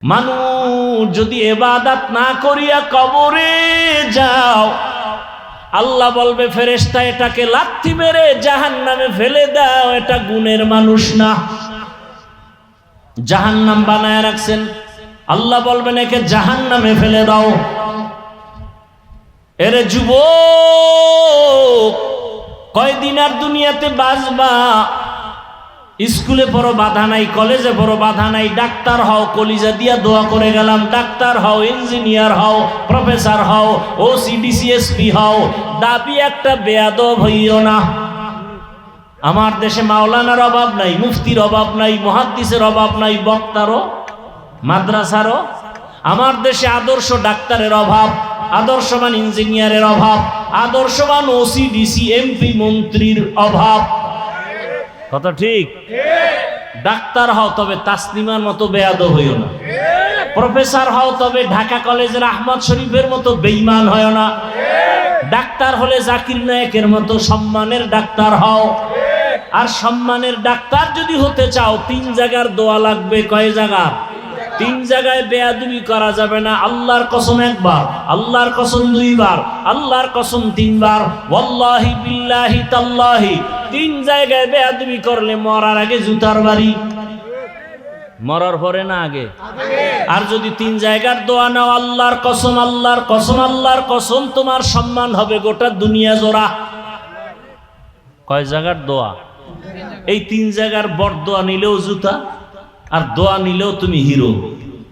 মানুষ যদি ইবাদত না করিয়া কবরে যাও, আল্লাহ বলবে ফেরেশতা এটাকে লাথি মেরে জাহান্নামে ফেলে দাও, এটা গুণের মানুষ না। জাহান্নাম বানায় রাখছেন, আল্লাহ বলবেন একে জাহান্নামে ফেলে দাও। এরে যুবক, কয়দিন আর দুনিয়াতে বাঁচবা? স্কুলে পড়ো বাধা নাই, কলেজে পড়ো বাধা নাই, ডাক্তার হও, কলিজা দিয়া দোয়া করে গেলাম, ডাক্তার হও, ইঞ্জিনিয়ার হও, প্রফেসর হও, OCDCSP হও, দাবি একটা বেয়াদব হইও না। আমার দেশে মাওলানার অভাব নাই, মুফতির অভাব নাই, মুহাদ্দিসের অভাব নাই, বক্তারও মাদ্রাসারও। আমার দেশে আদর্শ ডাক্তারের অভাব, আদর্শবান ইঞ্জিনিয়ারের অভাব, আদর্শবান OCDC MP মন্ত্রীর অভাব। কথা ঠিক? ডাক্তার হও তবে তাসলিমার মতো বেয়াদব হইও না। প্রফেসর হও তবে ঢাকা কলেজের আহমদ শরীফের মতো বেঈমান হইও না। ডাক্তার হলে জাকির নায়েকের মতো সম্মানের ডাক্তার হও। আর সম্মানের ডাক্তার যদি হতে চাও, 3 জায়গার দোয়া লাগবে। কয় জায়গা? 3 জায়গায় বেয়াদবি করা যাবে না। আল্লাহর কসম একবার, আল্লাহর কসম 2 বার, আল্লাহর কসম 3 বার, ওয়াল্লাহি বিল্লাহি তাল্লাহি। 3 জায়গায় বেয়াদবি করলে মরার আগে জুতার বাড়ি। মরার পরে না আগে? আর যদি 3 জায়গার দোয়া নাও, আল্লাহর কসম, আল্লাহর কসম, আল্লাহর কসম, তোমার সম্মান হবে গোটা দুনিয়া জোড়া। কয় জায়গার দোয়া? এই 3 জায়গার বড় দোয়া নিলেও জুতা, আর দোয়া নিলেও তুমি হিরো।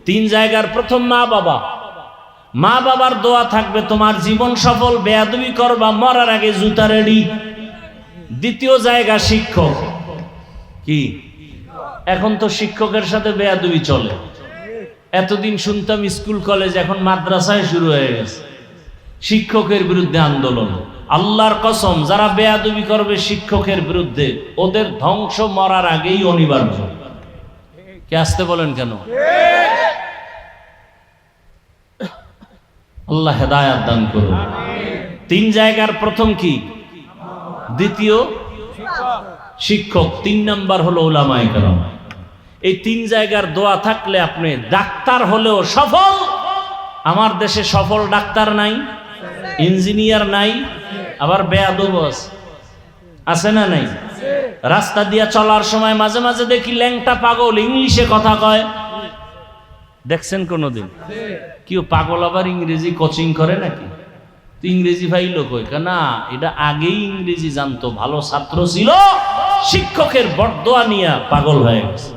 3 জায়গার প্রথম মা বাবা, মা বাবার দোয়া থাকবে, তোমার জীবন সফল। বেয়াদবি করবা, মরার আগে জুতা রেডি। দ্বিতীয় জায়গা শিক্ষক। কি এখন তো শিক্ষকের সাথে বেয়াদবি চলে। এতদিন শুনতাম স্কুল কলেজ, এখন মাদ্রাসায় শুরু হয়ে গেছে শিক্ষকের বিরুদ্ধে আন্দোলন। আল্লাহর কসম, যারা বেয়াদবি করবে শিক্ষকের বিরুদ্ধে, ওদের ধ্বংস মরার আগেই অনিবার্য। কে আসতে বলেন কেন? আল্লাহ হেদায়েত দান করুন। 3 জায়গার প্রথম কি? দ্বিতীয় শিক্ষক, 3 নাম্বার হলো উলামায়ে কেরাম। এই 3 জায়গার দোয়া থাকলে আপনি ডাক্তার হলেও সফল। আমার দেশে সফল ডাক্তার নাই, ইঞ্জিনিয়ার নাই, আবার বেয়াদব আছে না নাই? রাস্তা দিয়া চলার সময় মাঝে মাঝে দেখি ল্যাংটা পাগল ইংলিশে কথা কয়। দেখছেন কোনদিন? কেউ পাগল আবার ইংরেজি কোচিং করে নাকি? তো ইংরেজি ভাইলো কই? না, এটা আগেই ইংরেজি জানতো, ভালো ছাত্র ছিল, শিক্ষকের বরদোয়া নিয়ে পাগল হয়ে গেছে।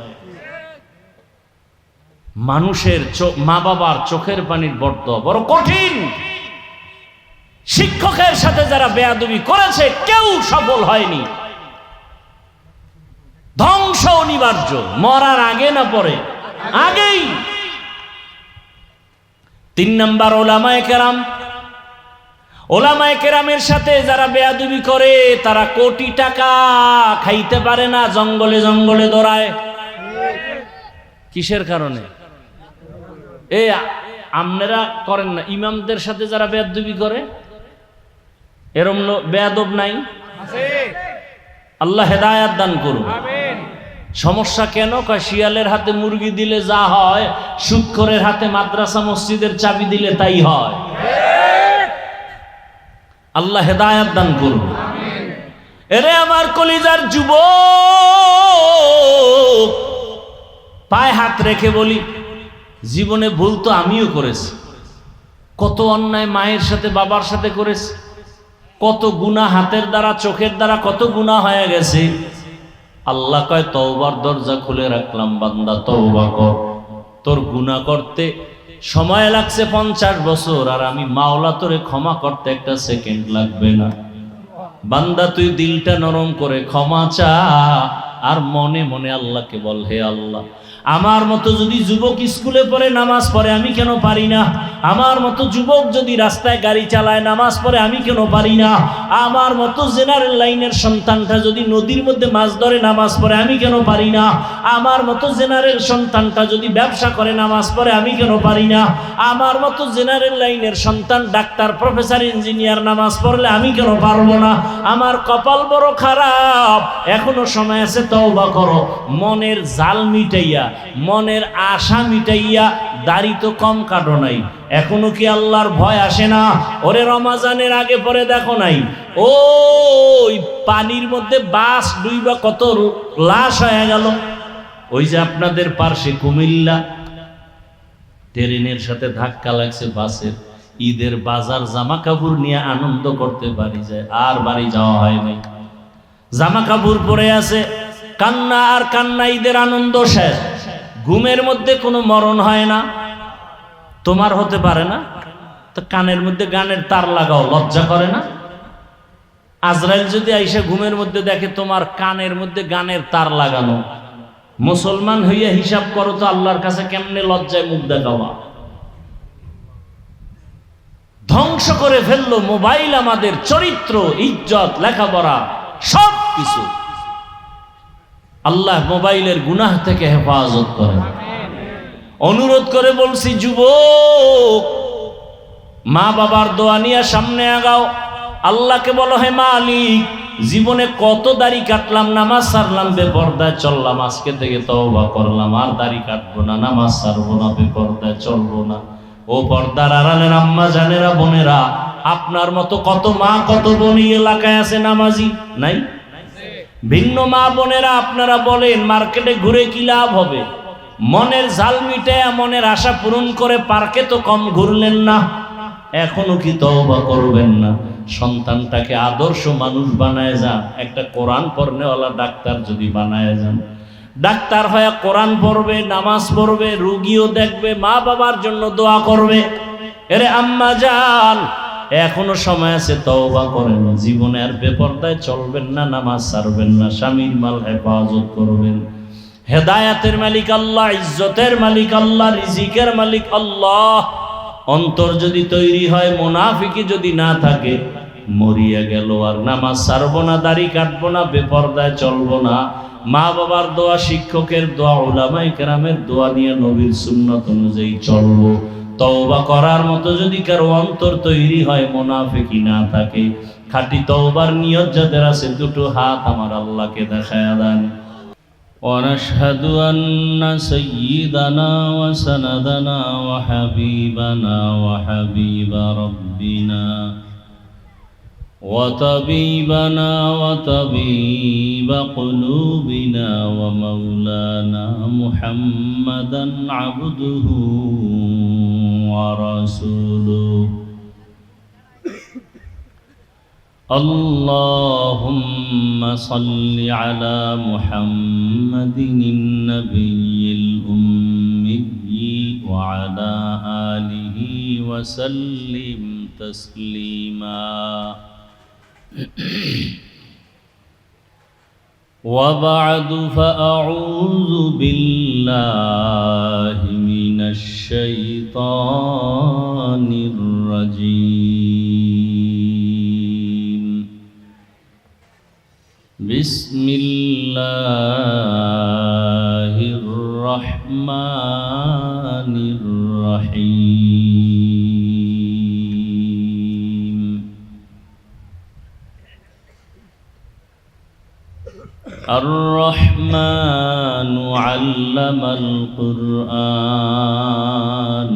মানুষের মা বাবার চোখের পানির বরদোয়া বড় কঠিন। শিক্ষকের সাথে যারা বেয়াদবি করেছে কেউ সফল হয়নি। ধ্বংস অনিবার্য, মরার আগে না পরে? আগেই। 3 নাম্বার উলামায়ে কেরাম। উলামায়ে কেরামের সাথে যারা বেয়াদবি করে, তারা কোটি টাকা খাইতে পারে না, জঙ্গলে জঙ্গলে দৌড়ায়। কিসের কারণে? এই আপনারা করেন না? ইমামদের সাথে যারা বেয়াদবি করে, এরম বেয়াদব নাই? আল্লাহ হেদায়েত দান করুন। সমস্যা কেন? কয় শিয়ালের হাতে মুরগি দিলে যা হয়, সুদখোরের হাতে মাদ্রাসা মসজিদের চাবি দিলে তাই হয়। আল্লাহ হেদায়েত দান করুন। এরে আমার কলিজার যুবক, পায়ে হাত রেখে বলি, জীবনে ভুল তো আমিও করেছি। কত অন্যায় মায়ের সাথে বাবার সাথে করেছি, কত গুনাহ হাতের দ্বারা চোখের দ্বারা কত গুনাহ হয়ে গেছে। আল্লাহ কয় তওবার দরজা খুলে রাখলাম, বান্দা তওবা কর। তোর গুনাহ করতে সময় লাগছে 50 বছর, আর আমি মাওলা তোরে ক্ষমা করতে 1 সেকেন্ড লাগবে না। বান্দা তুই দিলটা নরম করে ক্ষমা চা, আর মনে মনে আল্লাহকে বল, হে আল্লাহ, আমার মতো যদি যুবক স্কুলে পড়ে নামাজ পড়ে আমি কেন পারি না? আমার মতো যুবক যদি রাস্তায় গাড়ি চালায় নামাজ পড়ে আমি কেন পারি না? আমার মতো জেনারেল লাইনের সন্তানটা যদি নদীর মধ্যে মাছ ধরে নামাজ পড়ে আমি কেন পারি না? আমার মতো জেনারেল সন্তানটা যদি ব্যবসা করে নামাজ পড়ে আমি কেন পারি না? আমার মতো জেনারেল লাইনের সন্তান ডাক্তার, প্রফেসর, ইঞ্জিনিয়ার নামাজ পড়লে আমি কেন পারবো না? আমার কপাল বড় খারাপ, এখনো সময় আছে তওবা করো, মনের জাল মিটাইয়া, মনের আশা মিটাইয়া। দাড়ি তো কম কাটো নাই, এখনো কি আল্লাহর ভয় আসে না? ওরে রমাজানের আগে পরে দেখো নাই ওই পানির মধ্যে বাস ডুইবা কত লাশ হয়ে গেল। ওই যে আপনাদের পার্শ্বে কুমিল্লা, ট্রেনের সাথে ধাক্কা লাগছে বাসের, ঈদের বাজার জামা কাপড় নিয়ে আনন্দ করতে বাড়ি যায়, আর বাড়ি যাওয়া হয় নাই। জামা কাপড় পরে আছে, কান্না আর কান্না, ঈদের আনন্দ শেষ। ঘুমের মধ্যে কোনো মরণ হয় না, তোমার হতে পারে না তো কানের মধ্যে গানের তার লাগাও, লজ্জা করে না? আজরাইল যদি আইসা ঘুমের মধ্যে দেখে তোমার কানের মধ্যে গানের তার লাগানো, মুসলমান হইয়া হিসাব করো তো আল্লাহর কাছে কেমনে লজ্জায় মুখ দেখাওয়া। ধ্বংস করে ফেললো মোবাইল আমাদের চরিত্র, ইজ্জত, লেখাপড়া সব কিছু। আল্লাহ মোবাইলের গুনাহ থেকে হেফাজত করে। অনুরোধ করে বলছি, যুবক, মা বাবার দোয়া নিয়ে সামনে আগাও। আল্লাহকে বলো, হে মালিক, জীবনে কত দাড়ি কাটলাম, নামাজ ছাড়লাম, বেপরদায় চললাম, আজকে থেকে তওবা করলাম, আর দাড়ি কাটবো না, নামাজ ছাড়বো না, বেপরদায় চলবো না। ও পর্দার আড়ালের আম্মা জানেরা, বোনেরা, আপনার মতো কত মা কত বোন এই এলাকায় আছে নামাজি নাই? ভিন্ন মা বোনেরা, আপনারা বলেন মার্কেটে ঘুরে কি লাভ হবে? মনের ঝাল মিটায়া, মনের আশা পূরণ করে পার্কে তো কম ঘুরলেন না, এখনো কি তওবা করবেন না? সন্তানটাকে আদর্শ মানুষ বানায় যান, একটা কোরআন পড়নেওয়ালা ডাক্তার যদি বানায় যান, ডাক্তার হয়ে কোরআন পড়বে, নামাজ পড়বে, রোগীও দেখবে, মা বাবার জন্য দোয়া করবে। এরে আম্মা জান, এখনো সময় আছে, তওবা করেন। জীবনে আর বেপরদায় চলবেন না, নামাজ ছাড়বেন না, স্বামীর মাল হেফাজত করবেন। হেদায়াতের মালিক আল্লাহ, ইজ্জতের মালিক আল্লাহ, রিজিকের মালিক আল্লাহ। অন্তর যদি তৈরি হয়, মুনাফিকি যদি না থাকে, মরিয়া গেল আর নামাজ ছাড়বো না, দাড়ি কাটবো না, বেপরদায় চলবো না। মা বাবার দোয়া, শিক্ষকের দোয়া, উলামায়ে কেরামের দোয়া নিয়ে নবীর সুন্নাত অনুযায়ী চলবো। তওবা করার মতো যদি কারো অন্তর তৈরি হয়, মুনাফিকি না থাকে, খাঁটি তওবার নিয়ত যাদের আছে, দুটো হাত আমার আল্লাহকে দেখায়া দেন। ونشهد أن سيدنا وسندنا وحبيبنا وحبيب ربنا وطبيبنا وطبيب قلوبنا ومولانا محمدا عبده ورسوله اللهم صل على محمد النبي الأمي وعلى آله وسلم تسليما وبعد فأعوذ بالله من الشيطان الرجيم بسم الله الرحمن الرحيم الرحمن علم القرآن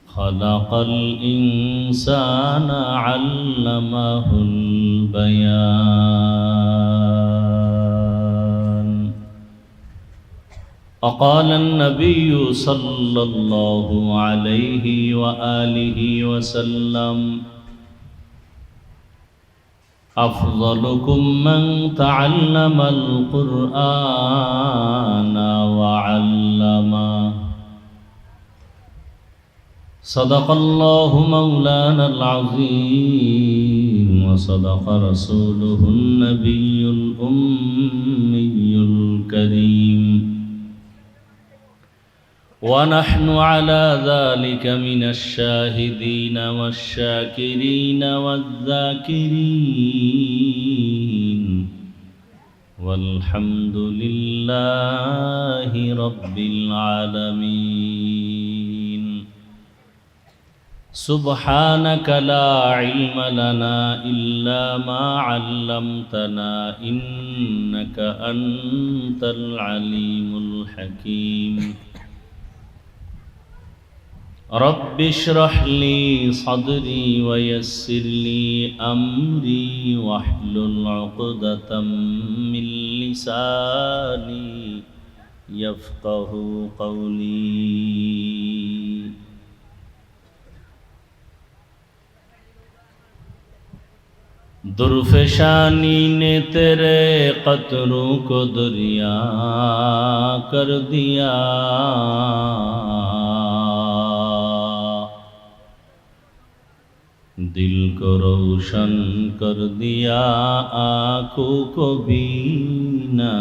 خلق الإنسان علمه البيان وقال النبي صلى الله عليه وآله وسلم أفضلكم من تعلم القرآن وعلمه صدق الله مولانا العظيم وصدق رسوله النبي الأمي الكريم ونحن على ذلك من الشاهدين والشاكرين والذاكرين والحمد لله رب العالمين سبحانك لا علم لنا إلا ما علمتنا إنك أنت العليم الحكيم رب اشرح لي صدري ويسر لي أمري واحلل عقدة من لساني يفقه قولي दुर्फशानी ने तेरे कतरों को दरिया कर दिया दिल को रोशन कर दिया आँखों को बीना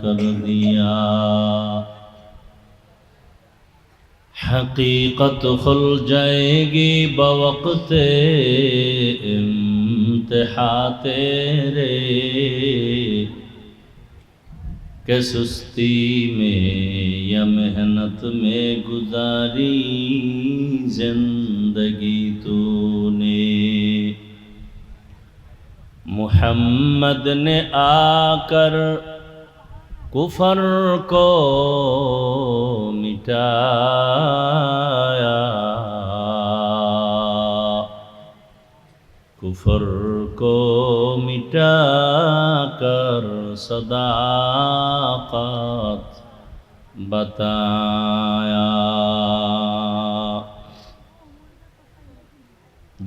कर दिया हकीकत खुल जाएगी बवक़्ते इम्तिहा तेरे के सुस्ती में या मेहनत में गुजारी जिंदगी तूने मुहम्मद ने आकर कुफर को मिटाया कुफर को मिटाकर सदाकत बताया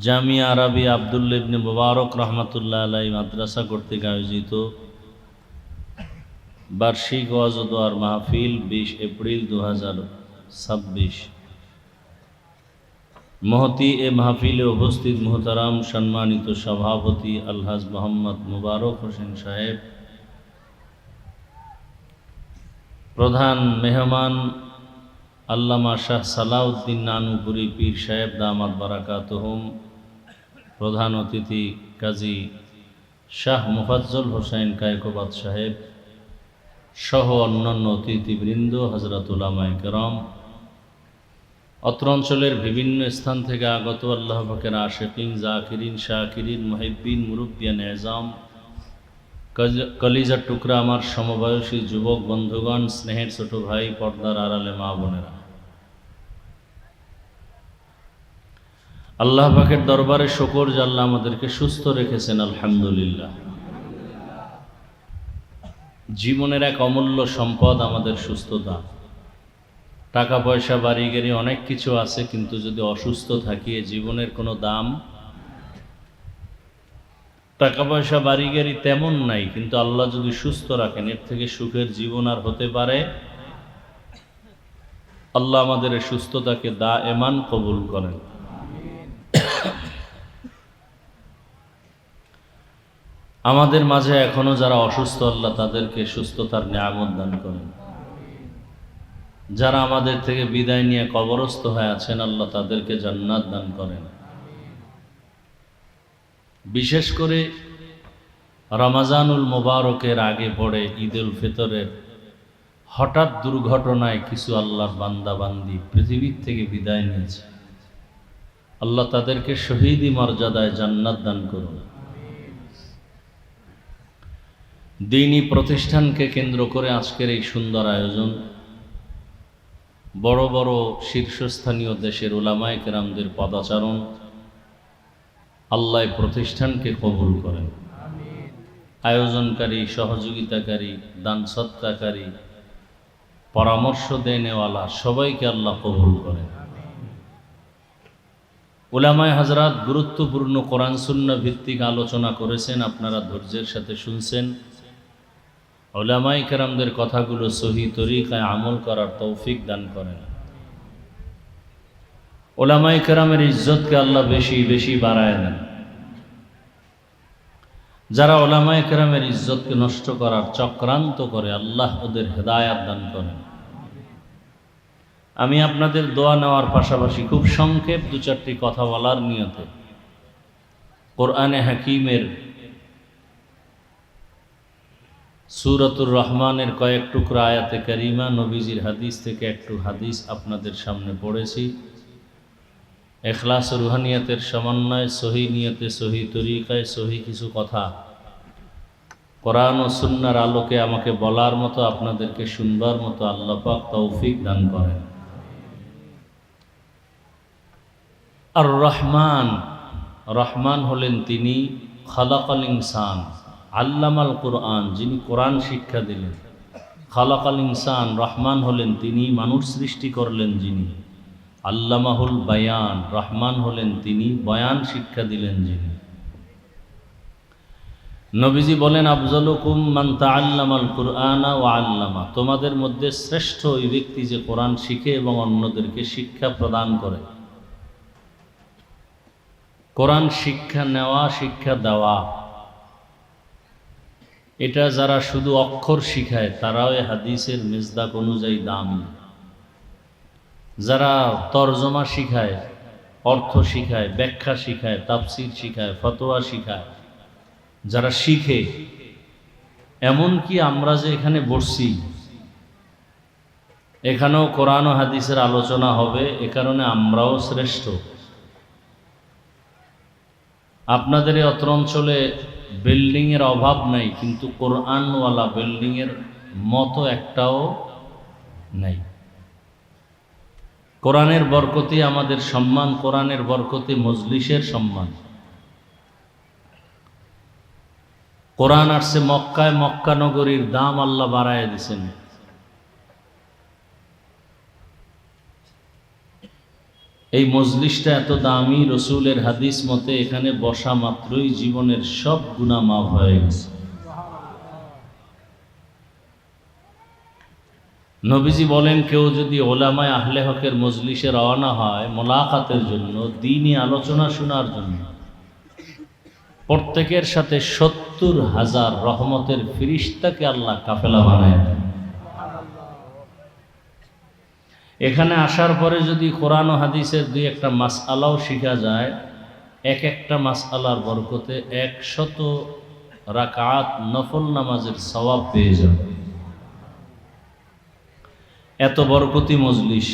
জামিয়া আরবি আব্দুল্লাহ ইবনে মুবারক রহমাতুল্লাহ আলাইহি মাদ্রাসা কর্তৃক আয়োজিত বার্ষিক ওয়াজ ও দোয়ার মাহফিল 20 এপ্রিল 2026 মহতি এ মাহফিলে উপস্থিত মোহতারাম সম্মানিত সভাপতি আলহাজ মোহাম্মদ মুবারক হোসেন সাহেব, প্রধান মেহমান আল্লামা শাহ সালাউদ্দিন নানুপুরি পীর সাহেব দামাত বারাকাতুহুম, প্রধান অতিথি কাজী শাহ মুফাজ্জল হোসেন কায়কোবাদ সাহেব সহ অন্যান্য অতিথিবৃন্দ, হযরত উলামায়ে কেরাম, অত্র অঞ্চলের বিভিন্ন স্থান থেকে আগত আল্লাহ পাকের আশিকিন, জাকিরিন, শাকিরিন, মুহিব্বিন, মুরব্বিয়ান এজাম, কলিজার টুকরা আমার সমবয়সী যুবক বন্ধুগণ, স্নেহের ছোট ভাই, পর্দার আড়ালে মা বোনেরা, আল্লাহ পাকের দরবারে শুকর যে আল্লাহ আমাদেরকে সুস্থ রেখেছেন, আলহামদুলিল্লাহ। জীবনের এক অমূল্য সম্পদ আমাদের সুস্থতা। টাকা পয়সা বাড়ি গাড়ি অনেক কিছু আছে, কিন্তু যদি অসুস্থ থাকি এ জীবনের কোনো দাম। টাকা পয়সা বাড়ি গাড়ি তেমন নাই, কিন্তু আল্লাহ যদি সুস্থ রাখেন এর থেকে সুখের জীবন আর হতে পারে। আল্লাহ আমাদের এই সুস্থতাকে দায়েমান কবুল করেন। আমাদের মাঝে এখনো যারা অসুস্থ আল্লাহ তাদেরকে সুস্থতার নিয়ামত দান করেন। যারা আমাদের থেকে বিদায় নিয়ে কবরস্থ হয়ে আছেন আল্লাহ তাদেরকে জান্নাত দান করেন। বিশেষ করে রমজানুল মুবারকের আগে পড়ে ঈদুল ফিতরের হঠাৎ দুর্ঘটনায় কিছু আল্লাহর বান্দা বান্দি পৃথিবীর থেকে বিদায় নিয়েছে, আল্লাহ তাদেরকে শহীদি মর্যাদায় জান্নাত দান করুন। দ্বীনি প্রতিষ্ঠানকে কেন্দ্র করে আজকের এই সুন্দর আয়োজন, বড় বড় শীর্ষস্থানীয় দেশের উলামায়ে কেরামদের পদাচারণ, আল্লাহ প্রতিষ্ঠানকে কবুল করেন। আয়োজনকারী, সহযোগিতাকারী, দান সৎকারী, পরামর্শ দেনেওয়ালা সবাইকে আল্লাহ কবুল করেন। উলামায়ে হযরত গুরুত্বপূর্ণ কোরআন সুন্নাহ ভিত্তিক আলোচনা করেছেন, আপনারা ধৈর্যের সাথে শুনছেন। উলামায়ে কেরামদের কথাগুলো সহি তরিকায় আমল করার তৌফিক দান করেন। উলামায়ে কেরামের ইজ্জতকে আল্লাহ বেশি বেশি বাড়ায় দেন। যারা উলামায়ে কেরামের ইজ্জতকে নষ্ট করার চক্রান্ত করে আল্লাহ ওদের হেদায়াত দান করেন। আমি আপনাদের দোয়া নেওয়ার পাশাপাশি খুব সংক্ষেপ দু চারটি কথা বলার নিয়তে কোরআনে হাকিমের সূরাতুর রহমানের কয়েক টুকরা আয়াতে কারিমা, নবীজির হাদিস থেকে একটু হাদিস আপনাদের সামনে পড়েছি। এখলাস ও রুহানিয়াতের সমন্বয়ে সহি নিয়তে সহি তরিকায় সহি কিছু কথা কোরআন ও সুন্নাহর আলোকে আমাকে বলার মতো, আপনাদেরকে শুনবার মতো আল্লাহ পাক তৌফিক দান করেন। আর রহমান, রহমান হলেন তিনি খালাকাল ইনসান আল্লামাল কোরআন, যিনি কোরআন শিক্ষা দিলেন। খালাকাল ইনসান, রহমান হলেন তিনি মানুষ সৃষ্টি করলেন যিনি। আল্লামাহুল বায়ান, রহমান হলেন তিনি বয়ান শিক্ষা দিলেন যিনি। নবীজি বলেন আফজালুকুম মান তাআল্লামাল কুরআনা ওয়া আল্লামা, তোমাদের মধ্যে শ্রেষ্ঠ ওই ব্যক্তি যে কোরআন শিখে এবং অন্যদেরকে শিক্ষা প্রদান করে। কোরআন শিক্ষা নেওয়া, শিক্ষা দেওয়া, এটা যারা শুধু অক্ষর শিখায় তারাও এই হাদিসের মিজদাক অনুযায়ী দামি। যারা তরজমা শিখায়, অর্থ শিখায়, ব্যাখ্যা শিখায়, তাফসির শিখায়, ফতোয়া শিখায়, যারা শিখে, এমনকি আমরা যে এখানে বসছি এখানেও কোরআন ও হাদিসের আলোচনা হবে, এ কারণে আমরাও শ্রেষ্ঠ। আপনাদের এই অত্র অঞ্চলে বিল্ডিংয়ের অভাব নাই, কিন্তু কোরআনওয়ালা বিল্ডিংয়ের মতো একটাও নাই। কোরআনের বরকতে আমাদের সম্মান, কোরআনের বরকতে মজলিসের সম্মান। কোরআন আসছে মক্কায়, মক্কা নগরীর দাম আল্লাহ বাড়ায় দিয়েছেন। এই মজলিসটা এত দামি, রসুলের হাদিস মতে এখানে বসা মাত্রই জীবনের সব গুনাহ মাফ হয়ে গেছে। নবীজি বলেন কেউ যদি ওলামায়ে আহলে হকের মজলিসে রওনা হয় মোলাকাতের জন্য, দ্বীনি আলোচনা শোনার জন্য, প্রত্যেকের সাথে ৭০,০০০ রহমতের ফিরিস্তাকে আল্লাহ কাফেলা বানায় দেন। এখানে আসার পরে যদি কোরআন ও হাদিসের দুই একটা মাসআলাও শিখা যায়, এক একটা মাসআলার বরকতে ১০০ রাকাত নফল নামাজের সওয়াব পেয়ে যাবে। এত বরকতি মজলিস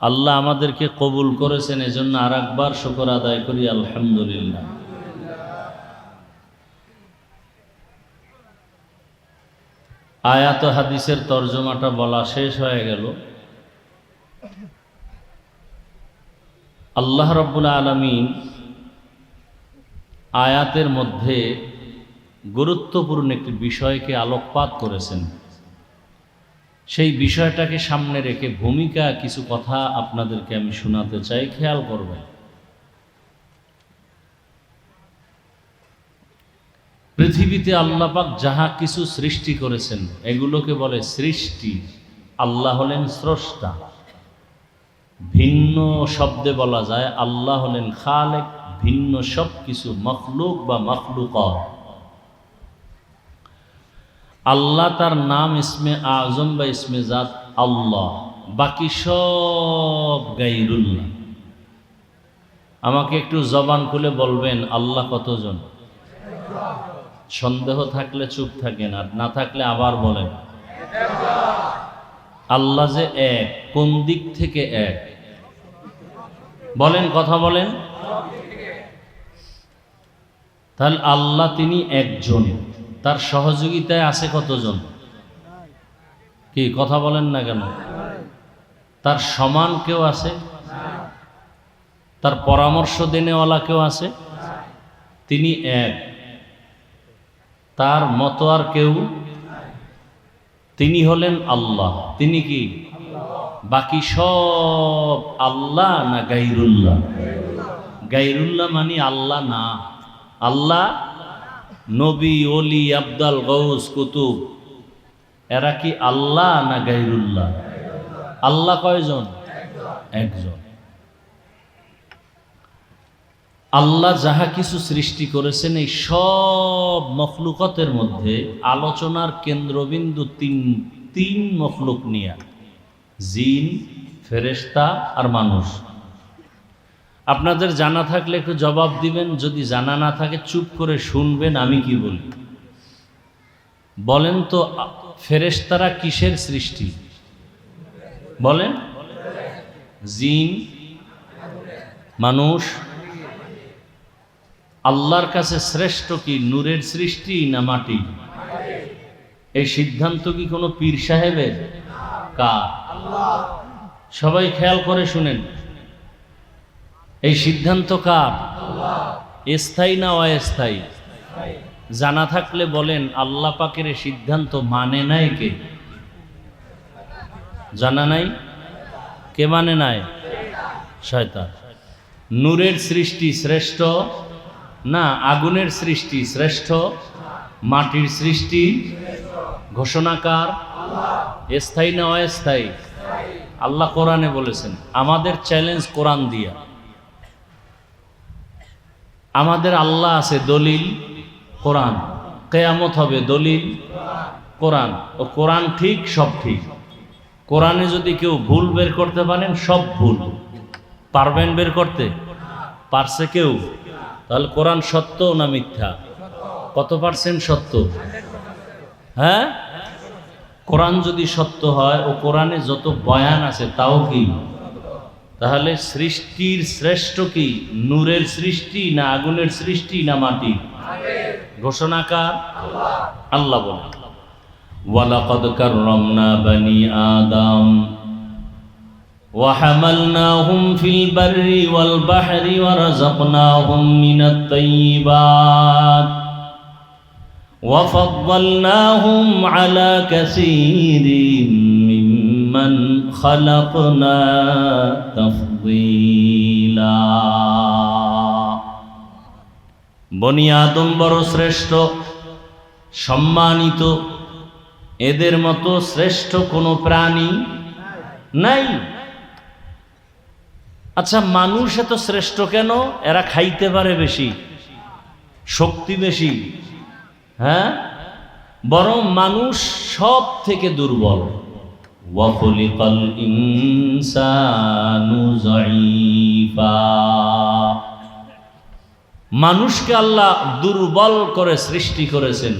আল্লাহ আমাদেরকে কবুল করেছেন, এজন্য আর একবার শুকর আদায় করি আলহামদুলিল্লাহ। আয়াত হাদিসের তরজমাটা বলা শেষ হয়ে গেল। আল্লাহ রাব্বুল আলামিন আয়াতের মধ্যে গুরুত্বপূর্ণ একটি বিষয়কে আলোকপাত করেছেন। সেই বিষয়টাকে সামনে রেখে ভূমিকা কিছু কথা আপনাদেরকে আমি শোনাতে চাই, খেয়াল করবেন। পৃথিবীতে আল্লাহ পাক যাহা কিছু সৃষ্টি করেছেন এগুলোকে বলে সৃষ্টি। আল্লাহ হলেন স্রষ্টা। ভিন্ন শব্দে বলা যায় আল্লাহ হলেন খালেক, ভিন্ন সব কিছু মখলুক বা মখলুকাত। আল্লাহ তার নাম ইসমে আজম বা ইসমে জাত আল্লাহ, বাকি সব গায়রুল্লাহ। আমাকে একটু জবান খুলে বলবেন আল্লাহ কতজন? সন্দেহ থাকলে চুপ থাকেন, আর না থাকলে আবার বলেন। আল্লাহ যে এক, কোন দিক থেকে এক? বলেন, কথা বলেন। তাহলে আল্লাহ তিনি একজন, তার সহযোগিতায় আছে কতজন? কি কথা বলেন না কেন? তার সমান কেউ আছে? তার পরামর্শ দেনেওয়ালা কেউ আছে? তিনি এক, তার মতো আর কেউ। তিনি হলেন আল্লাহ। তিনি কি? বাকি সব আল্লাহ না গায়রুল্লাহ? গায়রুল্লাহ মানে আল্লাহ না। আল্লাহ নবী, ওলি, আবদাল, গৌস, কুতুব, এরা কি আল্লাহ না গায়রুল্লাহ? আল্লাহ কয়জন? একজন। আল্লাহ যাহা কিছু সৃষ্টি করেছেন এই সব মখলুকতের মধ্যে আলোচনার কেন্দ্রবিন্দু তিন মখলুক নিয়ে, জিন, ফেরেশতা আর মানুষ। আপনাদের জানা থাকলে একটু জবাব দিবেন, যদি জানা না থাকে চুপ করে শুনবেন আমি কি বলি। বলেন তো ফেরেশতারা কিসের সৃষ্টি? বলেন। জিন, মানুষ আল্লাহর কাছে শ্রেষ্ঠ কি নূরের সৃষ্টি না মাটি? এই সিদ্ধান্ত কি কোনো পীর সাহেবের? কার? সবাই খেয়াল করে শুনেন, এই সিদ্ধান্ত কার? স্থায়ী না অস্থায়ী? জানা থাকলে বলেন আল্লাহ পাকের এই সিদ্ধান্ত মানে নাই কে? জানা নাই? কে মানে নাই? শয়তান। নূরের সৃষ্টি শ্রেষ্ঠ না আগুনের সৃষ্টি শ্রেষ্ঠ? মাটির সৃষ্টি ঘোষণাকার? স্থায়ী না অস্থায়ী? আল্লাহ কোরআনে বলেছেন। আমাদের চ্যালেঞ্জ কোরআন দিয়া। আমাদের আল্লাহ আছে দলিল কোরআন, কিয়ামত হবে দলিল কোরআন। ও কোরআন ঠিক সব ঠিক। কোরআনে যদি কেউ ভুল বের করতে পারেন সব ভুল। পারবেন বের করতে? পারছে কেউ? তাহলে কোরআন সত্য না মিথ্যা? কত পার্সেন্ট সত্য? হ্যাঁ, কোরআন যদি সত্য হয় ও কোরআনে যত বয়ান আছে তাও কি? তাহলে সৃষ্টির শ্রেষ্ঠ কি নূরের সৃষ্টি না আগুনের সৃষ্টি না মাটি? ঘোষণাকার আল্লাহ বলেন ওয়ালাকাদ কাররামনা বানি আদম ওয়া হামালনাহুম ফিল বাররি ওয়াল বাহরি ওয়া রাযাকনাহুম মিনাত তাইয়্যিবাত ওয়া ফাদ্দালনাহুম আলা কাসীরিন মিম্মান খালাকনা তাফদীলা। বনি আদম বড় শ্রেষ্ঠ, সম্মানিত, এদের মতো শ্রেষ্ঠ কোনো প্রাণী নাই। আচ্ছা, মানুষ এত শ্রেষ্ঠ কেন? এরা খাইতে পারে বেশি, শক্তি বেশি। হ্যাঁ, বরং মানুষ সব থেকে দুর্বল। ওয়া খুলিকাল ইনসানু যায়ীফা। মানুষকে আল্লাহ দুর্বল করে সৃষ্টি করেছেন।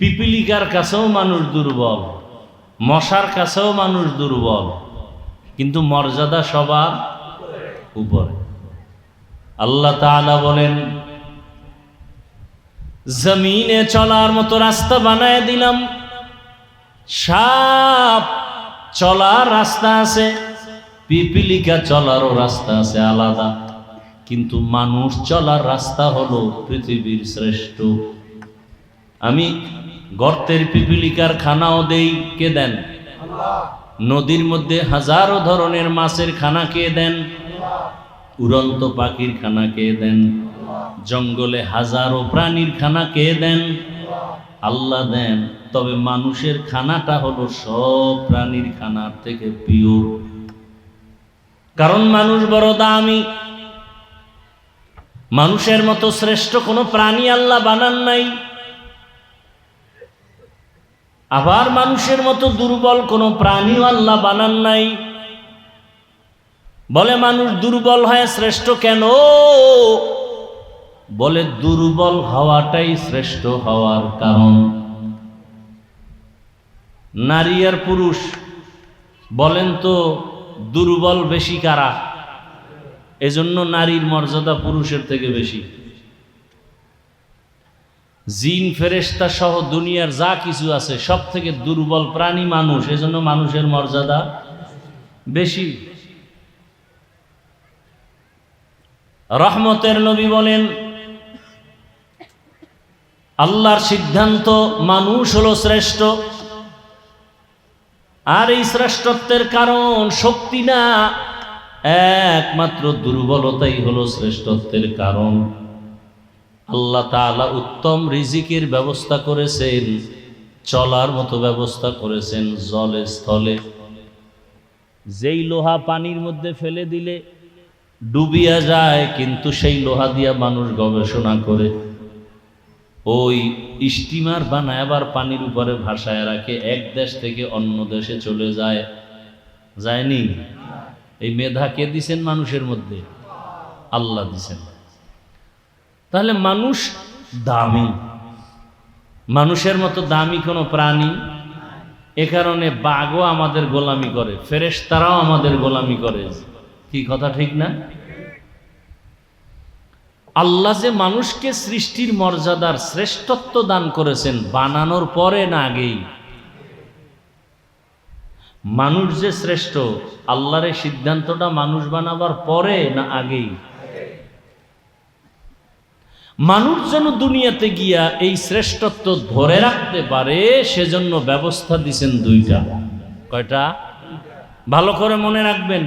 পিপিলিকার কাছেও মানুষ দুর্বল, মশার কাছেও মানুষ দুর্বল, কিন্তু মর্যাদা সবার উপরে। আল্লাহ তাআলা বলেন জমিনে চলার মতো রাস্তা বানায় দিলাম। সাপ চলার রাস্তা আছে, পিপিলিকা চলারও রাস্তা আছে আলাদা, কিন্তু মানুষ চলার রাস্তা হলো পৃথিবীর শ্রেষ্ঠ। আমি গর্তের পিপিলিকার খানাও দেই, কে দেন? নদীর মধ্যে হাজারো ধরনের মাছের খানা কে দেন? উড়ন্ত পাখির খানা কে দেন? জঙ্গলে হাজারো প্রাণীর খানা কে দেন? আল্লাহ দেন। তবে মানুষের খানাটা হলো সব প্রাণীর খানার থেকে পিওর, কারণ মানুষ বড় দামি। মানুষের মতো শ্রেষ্ঠ কোনো প্রাণী আল্লাহ বানান নাই। আবার মানুষের মতো দুর্বল কোনো প্রাণীও আল্লাহ বানান নাই। বলে মানুষ দুর্বল হয় শ্রেষ্ঠ কেন? বলে দুর্বল হওয়াটাই শ্রেষ্ঠ হওয়ার কারণ। নারী আর পুরুষ বলেন তো দুর্বল বেশি কারা? এজন্য নারীর মর্যাদা পুরুষের থেকে বেশি। জিন ফেরেশতা সহ দুনিয়ার যা কিছু আছে সব থেকে দুর্বল প্রাণী মানুষ, এজন্য মানুষের মর্যাদা বেশি। রহমতের নবী বলেন আল্লাহর সিদ্ধান্ত মানুষ হলো শ্রেষ্ঠ। আর এই শ্রেষ্ঠত্বের কারণ শক্তি না, একমাত্র দুর্বলতাই হলো শ্রেষ্ঠত্বের কারণ। আল্লাহ তাআলা উত্তম রিজিকের ব্যবস্থা করেছেন, চলার মতো ব্যবস্থা করেছেন জলে স্থলে। যেই লোহা পানির মধ্যে ফেলে দিলে ডুবিয়া যায়, কিন্তু সেই লোহা দিয়া মানুষ গবেষণা করে ওই স্টিমার বানায় আবার পানির উপরে ভাসায় রাখে, এক দেশ থেকে অন্য দেশে চলে যায়। যায়নি? এই মেধা কে দিছেন মানুষের মধ্যে? আল্লাহ দিছেন। তাহলে মানুষ দামি, মানুষের মতো দামি কোনো প্রাণী। এ কারণে বাঘও আমাদের গোলামি করে, ফেরেশতারাও আমাদের গোলামি করে। কি কথা ঠিক না? আল্লাহ যে মানুষকে সৃষ্টির মর্যাদার শ্রেষ্ঠত্ব দান করেছেন বানানোর পরে না আগেই? মানুষ যে শ্রেষ্ঠ, আল্লাহর এই সিদ্ধান্তটা মানুষ বানাবার পরে না আগেই? মানুষ যেন দুনিয়াতে গিয়া এই শ্রেষ্ঠত্ব ধরে রাখতে পারে সেজন্য ব্যবস্থা দিছেন দুইটা। কয়টা? ভালো করে মনে রাখবেন।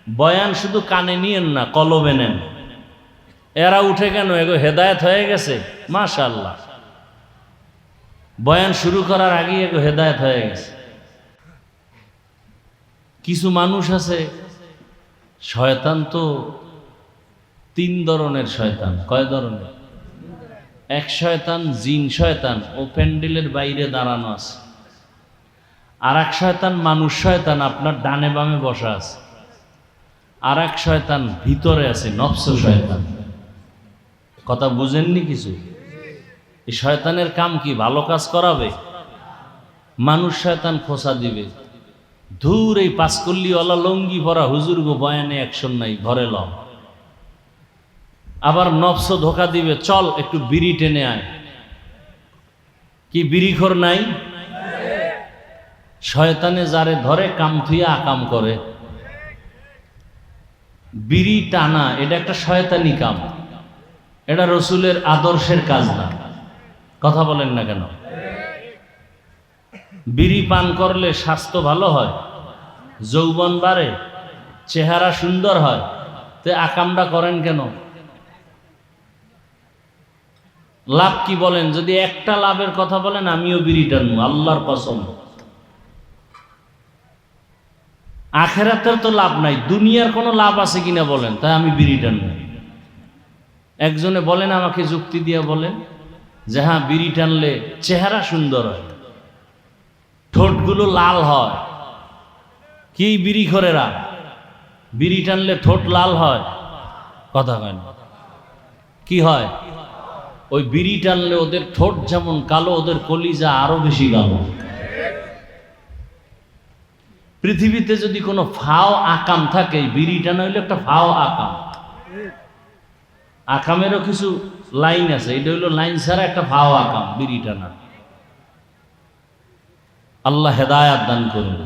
বয়ান শুধু কানে নিয়েন না, কলবে নেন। এরা উঠে কেন? এগো হেদায়েত হয়ে গেছে, মাশাআল্লাহ। বয়ান শুরু করার আগেই এগো হেদায়েত হয়ে গেছে। কিছু মানুষ আছে, শয়তান তো তিন ধরনের শয়তান। কয় ধরনের? এক শয়তান জিন শয়তান, ও প্যান্ডেলের বাইরে দাঁড়ানো আছে। আর এক শয়তান মানুষ শয়তান, আপনার ডানে বামে বসা আছে। আর এক শয়তান ভিতরে আছে, নফস শয়তান। কথা বুঝেননি কিছু? এই শয়তানের কাম কি? ভালো কাজ করাবে? মানুষ শয়তান খোঁচা দিবে, ধুর এই পাঁচকল্লিওয়ালা লঙ্গি পরা হুজুর গো, বয়ানে অ্যাকশন নাই, ঘরে ল। আবার নফস ধোকা দিবে, চল একটু বিড়ি টেনে আয়। কি বিড়িখোর নাই? শয়তানে যারে ধরে কাম থুইয়া আকাম করে। বিড়ি টানা এটা একটা শয়তানি কাম, এটা রসুলের আদর্শের কাজ না। কথা বলেন না কেন? বিড়ি পান করলে স্বাস্থ্য ভালো হয়, যৌবন বাড়ে, চেহারা সুন্দর হয়, তে আকামটা করেন কেন? লাভ কি বলেন? যদি একটা লাভের কথা বলেন, আমিও বিড়ি টানবো, আল্লাহর কসম। আখেরাতের তো লাভ নাই, দুনিয়ার কোনো লাভ আছে কিনা বলেন, তাই আমি বিড়ি টানবো। একজনে বলেন, আমাকে যুক্তি দিয়ে বলেন যে হ্যাঁ, বিড়ি টানলে চেহারা সুন্দর হয়, ঠোঁটগুলো লাল হয়। কি বিড়িখোরেরা? বিড়ি টানলে ঠোঁট লাল হয়? কথা কয় না। কি হয়? ওই বিড়ি টানলে ওদের ঠোঁট যেমন কালো, ওদের কলিজা আরো বেশি কালো। পৃথিবীতে যদি কোনো ফাও আকাম থাকে, বিড়ি টানা হইলে একটা ফাও আকাম। আকামেরও কিছু লাইন আছে, এটা হইলো লাইন ছাড়া একটা ফাও আকাম, বিড়ি টানা। আল্লাহ হেদায়াত দান করুন।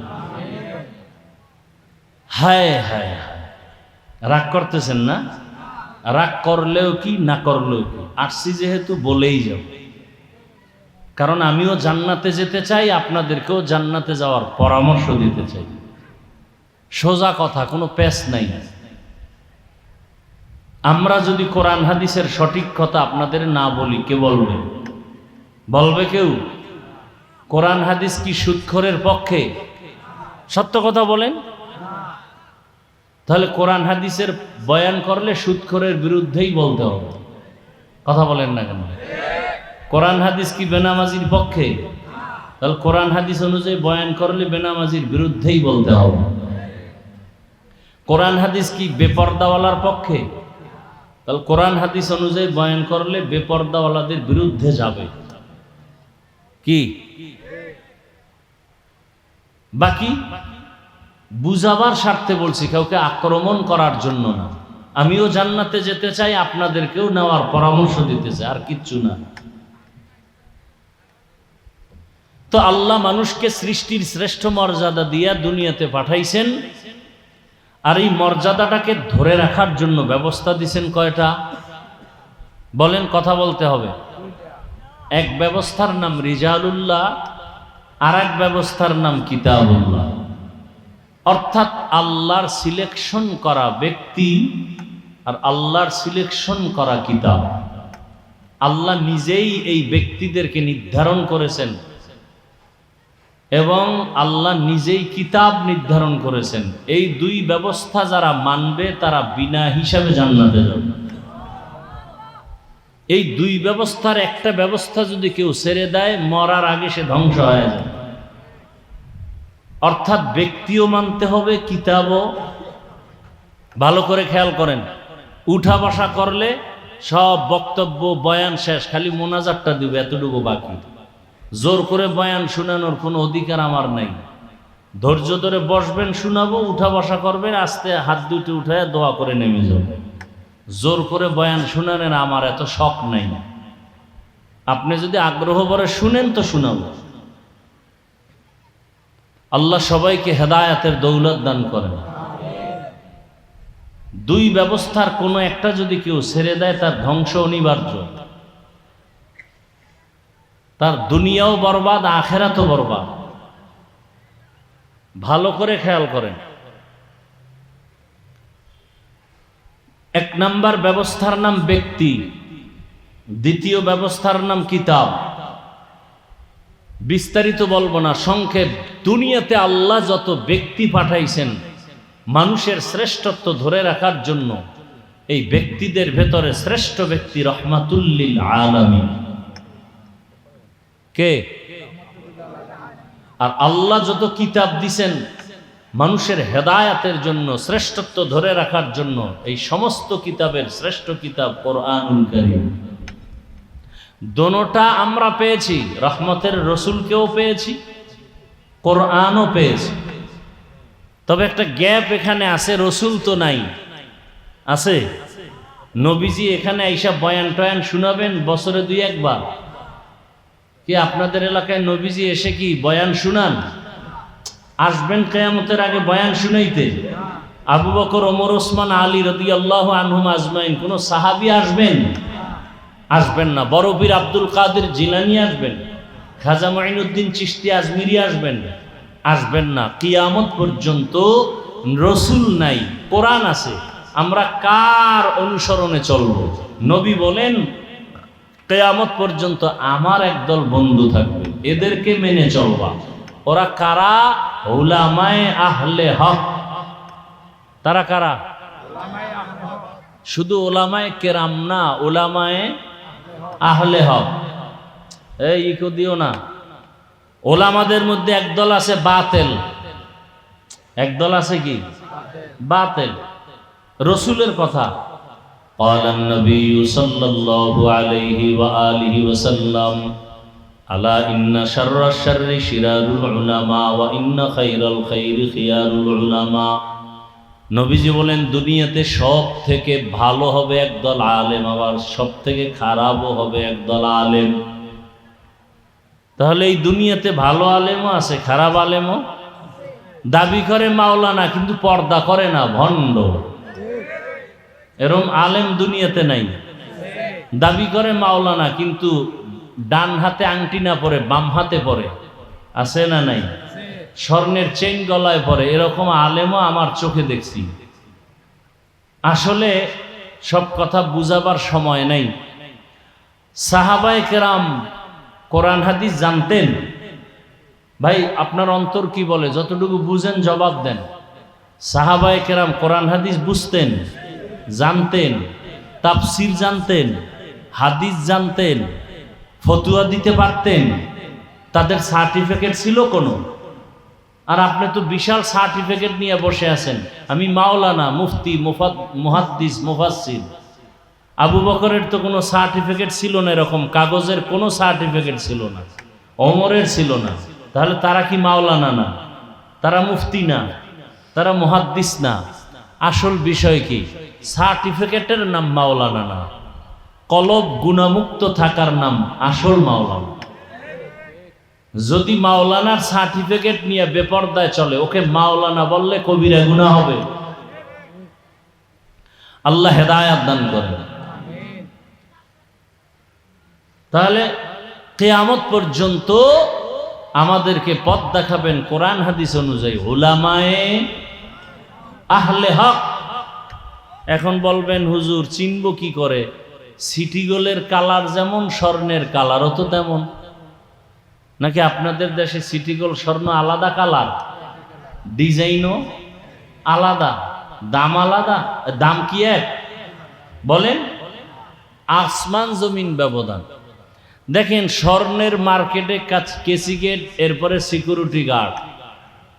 হায় হায় হায়, রাগ করতেছেন না? রাগ করলেও কি, না করলেও কি, আসছি যেহেতু বলেই যাব। কারণ আমিও জান্নাতে যেতে চাই, আপনাদেরকেও জান্নাতে যাওয়ার পরামর্শ দিতে চাই। সোজা কথা, কোনো পেশ নাই। আমরা যদি কোরআন হাদিসের সঠিক কথা আপনাদের না বলি, কে বলবে? বলবে কেউ? কোরআন হাদিস কি সুদখোরের পক্ষে? সত্য কথা বলেন। তাহলে কোরআন হাদিসের বয়ান করলে সুদখোরের বিরুদ্ধেই বলতে হবে। কথা বলেন না কেন? কোরআন হাদিস কি বেনামাজির পক্ষে? তাহলে কোরআন হাদিস অনুযায়ী বয়ান করলে বেনামাজির বিরুদ্ধেই বলতে হবে। কোরআন হাদিস কি বেপর্দাওয়ালার পক্ষে? তাহলে কোরআন হাদিস অনুযায়ী বয়ান করলে বেপর্দাওয়ালাদের বিরুদ্ধে যাবে। কি বাকি বুঝাবার স্বার্থে বলছি, কাউকে আক্রমণ করার জন্য না। আমিও জান্নাতে যেতে চাই, আপনাদেরকেও নেওয়ার পরামর্শ দিতে চাই, আর কিচ্ছু না। তো আল্লাহ মানুষকে সৃষ্টির শ্রেষ্ঠ মর্যাদা দিয়া দুনিয়াতে পাঠাইছেন, আর এই মর্যাদাটাকে ধরে রাখার জন্য ব্যবস্থা দিছেন কয়টা? বলেন, কথা বলতে হবে। এক ব্যবস্থার নাম রিজালুল্লাহ, আর এক ব্যবস্থার নাম কিতাবুল্লাহ। অর্থাৎ আল্লাহর সিলেকশন করা ব্যক্তি আর আল্লাহর সিলেকশন করা কিতাব। আল্লাহ নিজেই এই ব্যক্তিদেরকে নির্ধারণ করেছেন এবং আল্লাহ নিজেই কিতাব নির্ধারণ করেছেন। এই দুই ব্যবস্থা যারা মানবে তারা বিনা হিসাবে জান্নাতে যাবে। এই দুই ব্যবস্থার একটা ব্যবস্থা যদি কেউ ছেড়ে দেয়, মরার আগে সে ধ্বংস হয়ে যায়। অর্থাৎ ব্যক্তিও মানতে হবে, কিতাবও। ভালো করে খেয়াল করেন, উঠা বসা করলে সব বক্তব্য বয়ান শেষ, খালি মোনাজাতটা দিবে, এতটুকু বাকি। জোর করে বয়ান শোনানোর কোনো অধিকার আমার নাই। ধৈর্য ধরে বসবেন, শোনাবো, উঠা বসা করবেন, আস্তে হাত দুটো উঠায় দোয়া করে নেমে যাবে। জোর করে বয়ান শুনানেন আমার এত শখ নাই, আপনি যদি আগ্রহ ভরে শুনেন তো শুনাবো। আল্লাহ সবাইকে হেদায়েতের দৌলত দান করেন। দুই ব্যবস্থার কোনো একটা যদি কেউ ছেড়ে দেয় তার ধ্বংস অনিবার্য, তার দুনিয়াও বরবাদ আখেরাতও বরবাদ। ভালো করে খেয়াল করেন। এক নাম্বার ব্যবস্থার নাম ব্যক্তি, দ্বিতীয় ব্যবস্থার নাম কিতাব। বিস্তারিত বলবো না, সংক্ষেপ। দুনিয়াতে আল্লাহ যত ব্যক্তি পাঠাইছেন মানুষের শ্রেষ্ঠত্ব ধরে রাখার জন্য, এই ব্যক্তিদের ভেতরে শ্রেষ্ঠ ব্যক্তি রহমাতুল লিল আলামিন। কে? আর আল্লাহ যত কিতাব দিছেন মানুষের হেদায়াতের জন্য, শ্রেষ্ঠত্ব ধরে রাখার জন্য, এই সমস্ত কিতাবের শ্রেষ্ঠ কিতাব কোরআনুল কারীম। দোনোটা আমরা পেয়েছি, রহমতের রসুলকেও পেয়েছি, কোরআনও পেয়েছি। তবে একটা গ্যাপ এখানে আছে, রসুল তো নাই। আছে? নবীজি এখানে আইসা বয়ান টয়ান শুনাবেন বছরে 2-1 বার। কি আপনাদের এলাকায় নবীজি এসে কি বয়ান শুনান? আসবেন কিয়ামতের আগে বয়ান শুনাইতে? আবু বকর, ওমর, ওসমান, আলী রাদিয়াল্লাহু আনহুম আজমাইন কোন সাহাবী আসবেন? আসবেন না। বড় পীর আব্দুল কাদের জিলানী আসবেন? খাজা মুঈনুদ্দিন চিশতি আজমিরি আসবেন? আসবেন না। কিয়ামত পর্যন্ত রসুল নাই, কোরআন আছে। আমরা কার অনুসরণে চলব? নবী বলেন কিয়ামত পর্যন্ত আমার একদল বন্ধু থাকবে, এদেরকে মেনে চলবা। ওরা কারা? উলামায়ে আহলে হক। তারা কারা? শুধু উলামায়ে কেরাম না, উলামায়ে আহলে হক। এই ইকো দিও না। ওলামাদের মধ্যে একদল আছে বাতেল, একদল আছে কি? বাতেল। রসুলের কথা قال النبي صلى الله عليه وآله وسلم ألا إن شر الشر شرار العلماء وإن خير الخير خيار العلماء। নবীজি বলেন দুনিয়াতে সব থেকে ভালো হবে একদল আলেম, আবার সব থেকে খারাপও হবে একদল আলেম। তাহলে এই দুনিয়াতে ভালো আলেমও আছে, খারাপ আলেমও। দাবি করে মাওলানা কিন্তু পর্দা করে না, ভণ্ড। এরম আলেম দুনিয়াতে নাই। দাবি করে মাওলানা কিন্তু ডান হাতে আংটি না পরে বাম হাতে পরে, আছে না নাই? স্বর্ণের চেইন গলায় পরে, এরকম আলেমও আমার চোখে দেখছি। আসলে সব কথা বুঝাবার সময় নাই। সাহাবায়ে কেরাম কোরআন হাদিস জানতেন। ভাই আপনার অন্তর কি বলে? যতটুকু বুঝেন জবাব দেন। সাহাবায়ে কেরাম কোরআন হাদিস বুঝতেন, জানতেন, তাফসীর জানতেন, হাদিস জানতেন, ফতুয়া দিতে পারতেন। তাদের সার্টিফিকেট ছিল কোনো? আর আপনি তো বিশাল সার্টিফিকেট নিয়ে বসে আছেন, আমি মাওলানা, মুফতি, মুহাদ্দিস, মুফাসসির। আবু বকরের তো কোনো সার্টিফিকেট ছিল না, এরকম কাগজের কোনো সার্টিফিকেট ছিল না। ওমরের ছিল না। তাহলে তারা কি মাওলানা না? তারা মুফতি না? তারা মুহাদ্দিস না? আসল বিষয় কি? সার্টিফিকেটের নাম মাওলানা না, কলব গুণামুক্ত থাকার নাম আসল মাওলানা। যদি মাওলানার সার্টিফিকেট নিয়ে বেপরদায় চলে, ওকে মাওলানা বললে কবিরা গুনাহ হবে। আল্লাহ হেদায়েত দান করেন। তাহলে কিয়ামত পর্যন্ত আমাদেরকে পথ দেখাবেন কোরআন হাদিস অনুযায়ী উলামায়ে আহলে হক। এখন বলবেন হুজুর চিনব কি করে? সিটি গোলের কালার যেমন স্বর্ণের কালারও তো তেমন। নাকি আপনাদের দেশে সিটি গোল স্বর্ণ আলাদা কালার, ডিজাইনও আলাদা, দাম আলাদা? দাম কি এক? বলেন, আসমান জমিন ব্যবধান। দেখেন স্বর্ণের মার্কেটে কেসি গেট, এরপরে সিকিউরিটি গার্ড।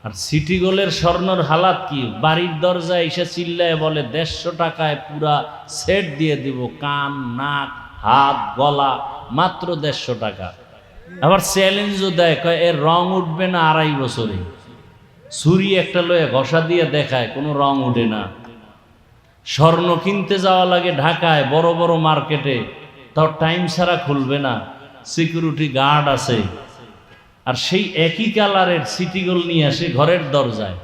আর সিটি গোলের স্বর্ণর হালাত কি? বাড়ির দরজায় এসে চিল্লায় বলে 150 টাকায় পুরা সেট দিয়ে দিব, কান, নাক, হাত, গলা, মাত্র 150 টাকা। আবার চ্যালেঞ্জও দেয়, কয় এর রং উঠবে না 2.5 বছরে। ছুরি একটা লয়ে ঘষা দিয়ে দেখায়, কোনো রং উঠে না। স্বর্ণ কিনতে যাওয়া লাগে ঢাকায় বড় বড় মার্কেটে, তাও টাইম ছাড়া খুলবে না, সিকিউরিটি গার্ড আছে, আর সেই একই কালারের সিটিগুলো নিয়ে আসে ঘরের দরজায়।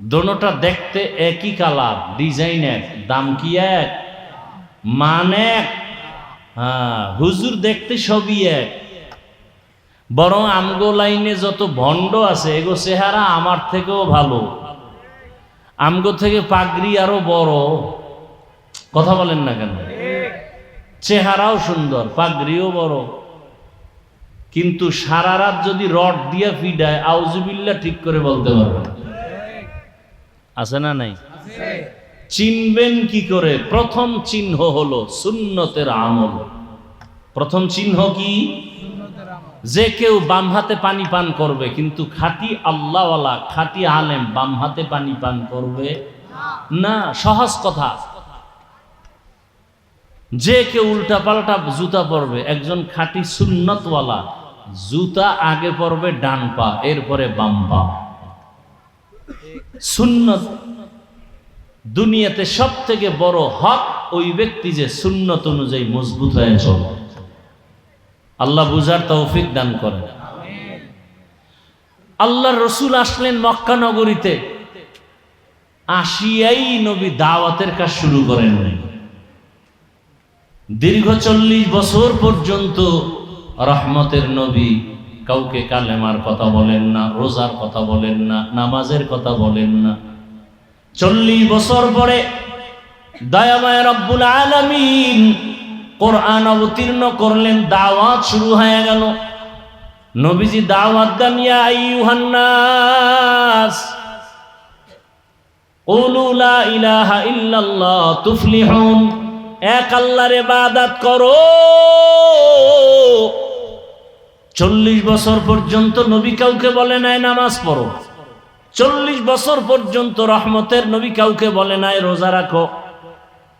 দোনোটা দেখতে একই কালার, ডিজাইন এক, দাম কি এক, মান এক। হ্যাঁ, হুজুর দেখতে সবই এক। বরং আমগো লাইনে যত ভণ্ড আছে এগো চেহারা আমার থেকেও ভালো, আমগো থেকে পাগড়ি আরো বড়। কথা বলেন না কেন? চেহারাও সুন্দর, পাগড়িও বড়, কিন্তু সারা রাত যদি রড দিয়া ফিডায় আউজুবিল্লাহ ঠিক করে বলতে পারবে না। আছে না নাই? চিনবেন কি করে? প্রথম চিহ্ন হলো সুন্নতের আমল। প্রথম চিহ্ন কি? যে কেউ বাম হাতে পানি পান করবে, কিন্তু খাঁটি আল্লাহওয়ালা খাঁটি আলেম বাম হাতে পানি পান করবে না। সহজ কথা। যে কেউ উল্টা পাল্টা জুতা পরবে, একজন খাঁটি সুন্নতওয়ালা জুতা আগে পরবে ডান পা, এরপরে বাম পা। সুন্নত দুনিয়াতে সব থেকে বড় হক ওই ব্যক্তি যে সুন্নত অনুযায়ী মজবুত হয়ে চলে। আল্লাহ বুঝার তৌফিক দান করেন। আল্লাহর রসুল আসলেন মক্কা নগরীতে, আসিয়াই নবী দাওয়াতের কাজ শুরু করেন। দীর্ঘ 40 বছর পর্যন্ত রহমতের নবী কাউকে কালেমার কথা বলেন না, রোজার কথা বলেন না, নামাজের কথা বলেন না। 40 বছর পরে দয়াময় রব্বুল আলামিন কোরআন অবতীর্ণ করলেন, দাওয়াত শুরু হয়ে গেল। নবীজি দাওয়াত দেন, ইয়া আইয়ুহান নাস কুলু লা ইলাহা ইল্লাল্লাহ তুফলিহুন, এক আল্লাহর ইবাদত করো। 40 বছর পর্যন্ত নবী কাউকে বলে নাই নামাজ পড়ো। 40 বছর পর্যন্ত রহমতের নবী কাউকে বলে নাই রোজা রাখো।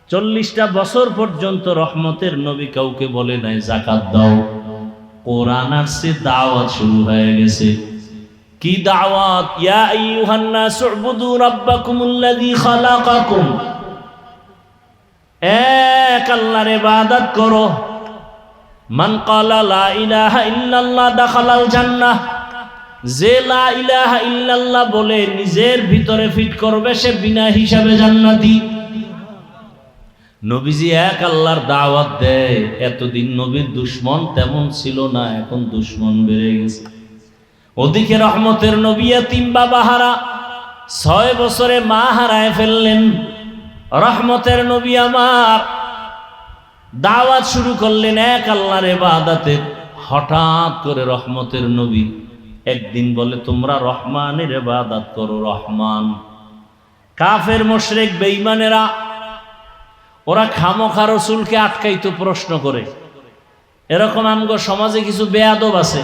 40টা বছর পর্যন্ত রহমতের নবী কাউকে বলে নাই যাকাত দাও। কোরআন আসছে, দাওয়াত শুরু হয়ে গেছে। কি দাওয়াত? ইয়া আইয়ুহান নাস উবুদু রাব্বাকুমুল্লাযী খালাকাকুম, এক আল্লাহর ইবাদত করো। মান ক্বালা লা ইলাহা ইল্লাল্লাহ দাখালাল জান্নাহ, যে লা ইলাহা ইল্লাল্লাহ বলে নিজের ভিতরে ফিট করবে সে বিনা হিসাবে জান্নাতি। নবীজি এক আল্লাহর দাওয়াত দেয়। এতদিন নবীর দুশ্মন তেমন ছিল না, এখন দুশ্মন বেড়ে গেছে। ওদিকে রহমতের নবী এতিম বাবা হারা, 6 বছরে মা হারায় ফেললেন। রহমতের নবী আমার দাওয়াত শুরু করলেন এক আল্লাহর ইবাদতের। হঠাৎ করে রহমতের নবী একদিন বলে, তোমরা রহমানের ইবাদত করো। রহমান। কাফের মুশরিক বেঈমানেরা ওরা খামোখা রাসূলকে আটকাইতো প্রশ্ন করে। এরকম আমগো সমাজে কিছু বেয়াদব আছে,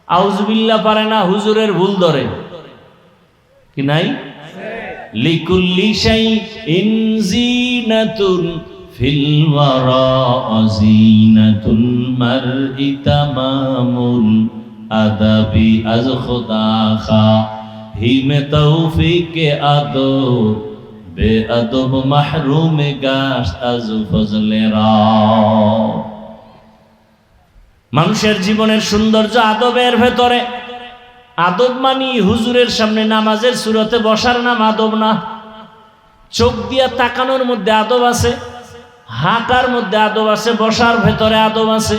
আউযুবিল্লাহ পারে না, হুজুরের ভুল ধরে কি নাই? লিকুল্লি শাইইন জিনাতুন ফিল ওয়ারা জিনাতুল মারই তামামুল আদাবি আজ খুদা খা হিমে তৌফিকে আদো বে আদব মাহরুম গাশ আজ ফজলে রা। মানুষের জীবনের সৌন্দর্য আদবের ভেতরে। আদব মানি হুজুরের সামনে নামাজের সুরতে বসার নাম আদব না। চোখ দিয়া তাকানোর মধ্যে আদব আছে, হাঁটার মধ্যে আদব আছে, বসার ভেতরে আদব আছে।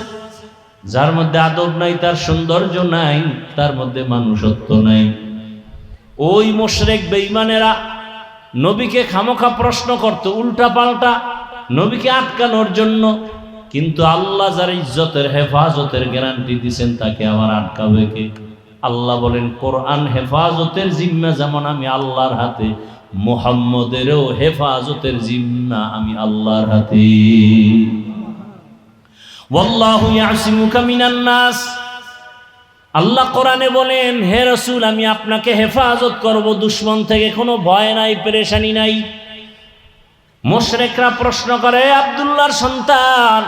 যার মধ্যে আদব নাই তার সৌন্দর্য নাই, তার মধ্যে মানুষত্ব নাই। ওই মুশরিক বেঈমানেরা নবীকে খামোখা প্রশ্ন করত উল্টা পাল্টা, নবীকে আটকানোর জন্য। কিন্তু আল্লাহ যার ইজ্জতের হেফাজতের গ্যারান্টি দিয়েছেন তাকে আবার আটকাবে কে? আল্লাহ বলেন, কোরআন হেফাজতের জিম্মা যেমন আমি আল্লাহর হাতে, মুহাম্মদেরও হেফাজতের জিম্মা আমি আল্লাহর হাতে। ওয়াল্লাহু ইয়াসিমুকা মিনান নাস। আল্লাহ কোরআনে বলেন, হে রাসূল আমি আপনাকে হেফাজত করব, দুশমন থেকে কোনো ভয় নাই, পেরেশানি নাই। মুশরিকরা প্রশ্ন করে, আব্দুল্লাহর সন্তান,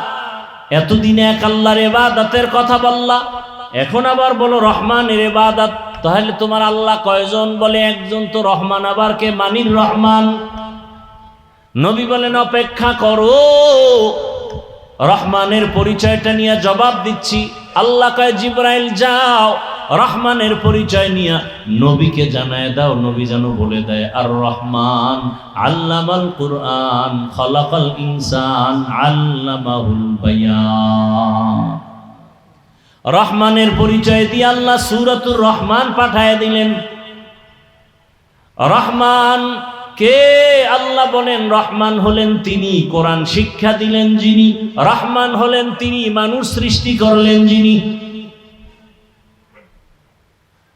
এতদিন এক আল্লাহর ইবাদতের কথা বললা, এখন আবার বলো রহমানের ইবাদত। তাহলে তোমার আল্লাহ কয়জন? বলে একজন তো রহমান, আবার কে? মানির রহমান। নবী বলেন অপেক্ষা করো, রহমানের পরিচয়টা নিয়ে জবাব দিচ্ছি। আল্লাহ কয় জিবরাইল যাও, রহমানের পরিচয় নিয়ে নবীকে জানায় দাও, নবী যেন বলে দেয় আর রহমান আল্লামাল কুরআন খালাকাল ইনসান আল্লামাহুল বায়ান। রহমানের পরিচয় দিয়ে আল্লাহ সূরাতুর রহমান পাঠায় দিলেন। রহমান কে? আল্লাহ বলেন রহমান হলেন তিনি কোরআন শিক্ষা দিলেন যিনি, রহমান হলেন তিনি মানুষ সৃষ্টি করলেন যিনি।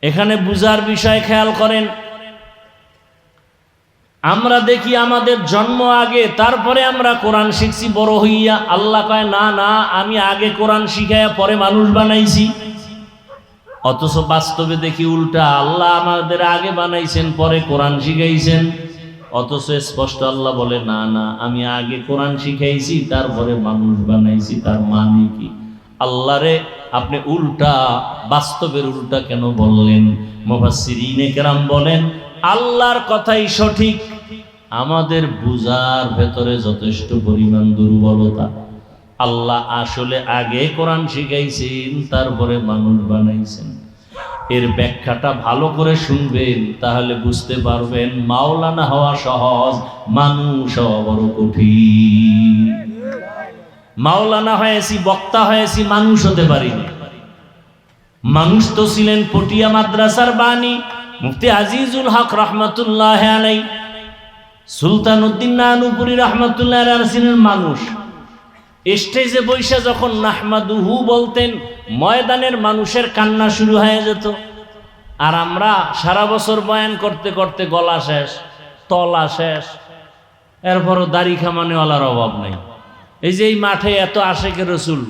এখানে বুঝার বিষয় খেয়াল করেন, আমরা দেখি আমাদের জন্ম আগে, তারপরে আমরা কোরআন শিখছি বড় হইয়া। আল্লাহ কয় না না, আমি আগে কোরআন শিখাইয়া পরে মানুষ বানাইছি। অথচ বাস্তবে দেখি উল্টা, আল্লাহ আমাদের আগে বানাইছেন পরে কোরআন শিখাইছেন। অথচ স্পষ্ট আল্লাহ বলে না না, আমি আগে কোরআন শিখাইছি তারপরে মানুষ বানাইছি। তার মানে কি? আল্লাহরে আপনি উল্টা, বাস্তবের উল্টা কেন বললেন? মুফাসসিরিনে কেরাম বলেন আল্লাহর কথাই সঠিক, আমাদের বুঝার ভেতরে যথেষ্ট পরিমাণ দুর্বলতা। আল্লাহ আসলে আগে কোরআন শিখাইছেন তারপরে মানুষ বানাইছেন। এর ব্যাখ্যাটা ভালো করে শুনবেন, তাহলে বুঝতে পারবেন মাওলানা হওয়া সহজ, মানুষ হওয়া বড় কঠিন। মাওলানা হয়েছি, বক্তা হয়েছি, মানুষ হতে পারিনি। মানুষ তো ছিলেন পটিয়া মাদ্রাসার বাণী মুফতি আজিজুল হক রহমতুল্লাহ আলাই, সুলতান উদ্দিন নানুপুরি রহমতুল্লাহ আলাইহি ছিলেন মানুষ। স্টেজে বৈশা যখন নাহমাদুহু বলতেন, ময়দানের মানুষের কান্না শুরু হয়ে যেত। আর আমরা সারা বছর বয়ান করতে করতে গলা শেষ, তলা শেষ, এরপরও দাড়ি খামানেওয়ালার অভাব নাই। এই যে এই মাঠে এত আশেকে রসুল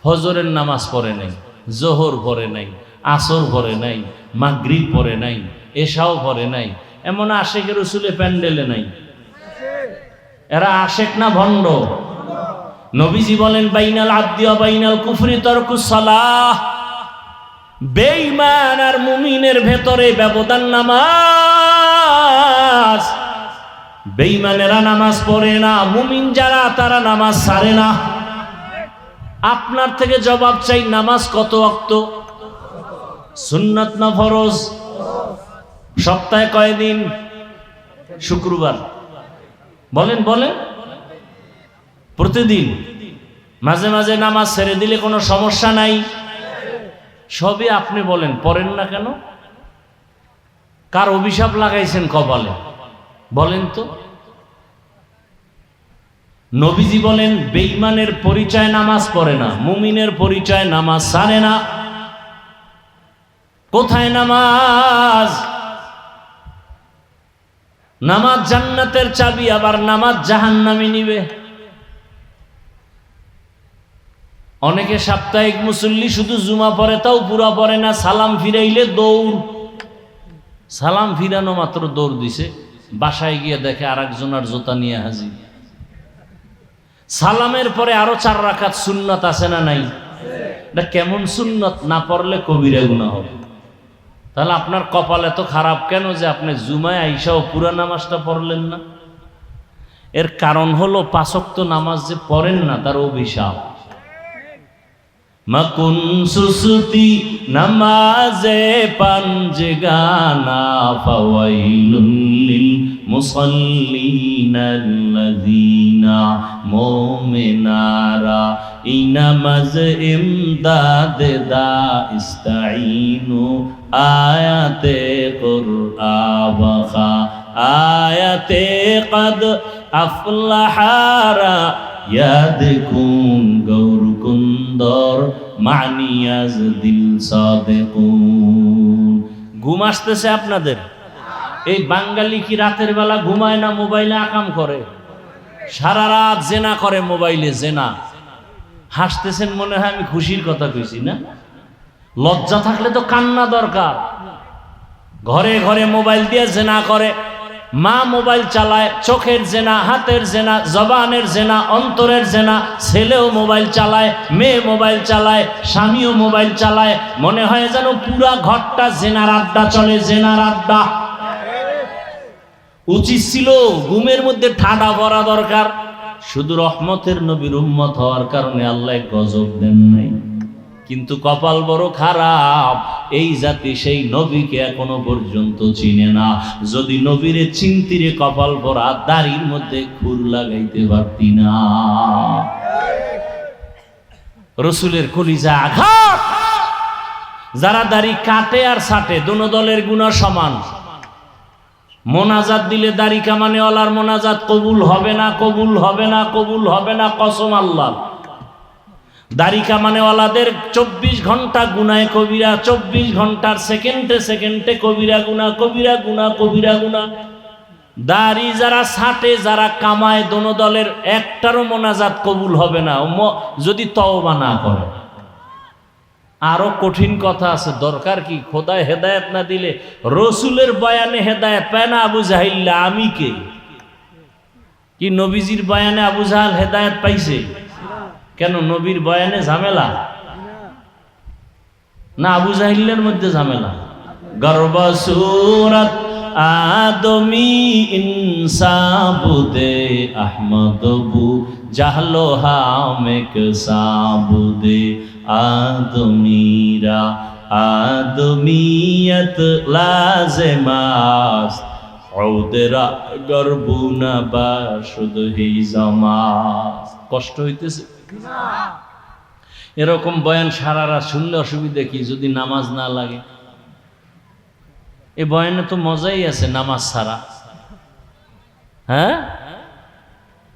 ফজরের নামাজ পড়ে নাই, জোহর পড়ে নাই, আসর পড়ে নাই, মাগরিব পড়ে নাই, এশাও পড়ে নাই, এমন আশেকে রসুলে প্যান্ডেলে নাই। এরা আশেক না ভণ্ড? নবীজি বলেন বাইনাল আবদি ওয়া বাইনাল কুফরি তারকুস সালাহ, বেঈমান আর মুমিনের ভেতরে ব্যবধান নামাজ। বেঈমানেরা নামাজ পড়ে না, মুমিন যারা তারা নামাজ ছাড়ে না। আপনার থেকে জবাব চাই, নামাজ কত ওয়াক্ত? সুন্নাত না ফরজ? সপ্তাহে কয়দিন? শুক্রবার। বলেন বলেন, প্রতিদিন। মাঝে মাঝে নামাজ ছেড়ে দিলে কোনো সমস্যা নাই? সবই আপনি বলেন, পড়েন না কেন? কার অভিশাপ লাগাইছেন কপালে বলেন তো? নবীজি বলেন বেঈমানের পরিচয় নামাজ পড়ে না, মুমিনের পরিচয় নামাজ ছাড়ে না। কোথায় নামাজ? নামাজ জান্নাতের চাবি, আবার নামাজ জাহান্নামে নিবে। অনেকে সাপ্তাহিক মুসল্লি শুধু জুমা পড়ে, তাও পুরা পড়ে না। সালাম ফিরাইলে দৌড়, সালাম ফিরানো মাত্র দৌড় দিছে, বাসায় গিয়ে দেখে আরেকজনের জুতা নিয়ে হাজির। সালামের পরে আরো 4 রাকাত সুন্নাত আছে না নাই? এটা কেমন সুন্নাত? না পড়লে কবিরা গুনাহ হবে। তাহলে আপনার কপাল এত খারাপ কেন যে আপনি জুমায় আইসাও পুরা নামাজটা পড়লেন না? এর কারণ হলো 5 ওয়াক্ত নামাজ যে পড়েন না, তার অভিশাপ। মাকুন সুসুতি নামাজে পাঞ্জগানা ফাওয়াইলুল লিল মুসাল্লিনাল্লাযীনা মুমিনারা ইনামাজ ইমদাদ দা ইস্তাঈনু আয়াতে কুরআন আয়াতে কদ আফলাহারা ইয়াদকুন গৌরকুন্দর মানিয়াজ দিল সাদেকুন। ঘুম আসতেছে আপনাদের? এই বাঙালি কি রাতের বেলা ঘুমায় না, মোবাইলে আকাম করে? সারা রাত জেনা করে, মোবাইলে জেনা। হাসতেছেন মনে হয় আমি খুশির কথা কইছি না? লজ্জা থাকলে তো কান্না দরকার। ঘরে ঘরে মোবাইল দিয়ে জেনা করে, মা মোবাইল চালায়, চোখের জেনা, হাতের জেনা, জবানের জেনা, অন্তরের জেনা। ছেলেও মোবাইল চালায়, মেয়ে মোবাইল চালায়, স্বামীও মোবাইল চালায়। মনে হয় যেন পুরা ঘরটা জেনার আড্ডা চলে, জেনার আড্ডা। উচিত ছিল ঘুমের মধ্যে ঠাডা পড়া দরকার। শুধু রহমতের নবীর উম্মত হওয়ার কারণে আল্লাহ গজব দেন নাই। কিন্তু কপাল বড় খারাপ, এই জাতি সেই নবীকে এখনো পর্যন্ত চিনে না। যদি নবীরে চিনতিরে কপাল ভরা দাড়ির মধ্যে খুর লাগাইতে পারতি না। রসুলের কলিজা আঘাত। যারা দাড়ি কাটে আর ছাটে দোনো দলের গুনাহ সমান। মোনাজাত দিলে দাড়ি কামানেওয়ালার মোনাজাত কবুল হবে না, কবুল হবে না, কবুল হবে না, কসম আল্লাহ। দাড়ি কামানেওয়ালাদের 24 ঘন্টা গুনায় কবিরা, 24 ঘন্টার সেকেন্ডে সেকেন্ডে কবিরা গুনাহ, কবিরা গুনাহ, কবিরা গুনাহ। দাড়ি যারা ছাটে, যারা কামায়, দোনো দলের একটারও মোনাজাত কবুল হবে না যদি তওবা না করে। আরো কঠিন কথা আছে, দরকার কি? খোদায় হেদায়েত না দিলে রসুলের বয়ানে হেদায়েত পায় না আবু জাহিল্লা, আমি কে? কি নবীজির বয়ানে আবু জাহাল হেদায়েত পাইছে? কেন নবীর বয়ানে ঝামেলা না আবু জাহিল্লার মধ্যে ঝামেলা? গর্ব সুরত আদমি ইনসাবুদে আহমদবু জাহলো হামেক সাবুদে আদমিরা আদমিয়ত লাজেমাস ওদেরা গর্বুনা বাসুদ হি জামাস। কষ্ট হইতেছে এরকম বয়ান সারা রাত শুনলে অসুবিধা কি যদি নামাজ না লাগে? এই বয়ানে তো মজাই আছে নামাজ ছাড়া। হ্যাঁ,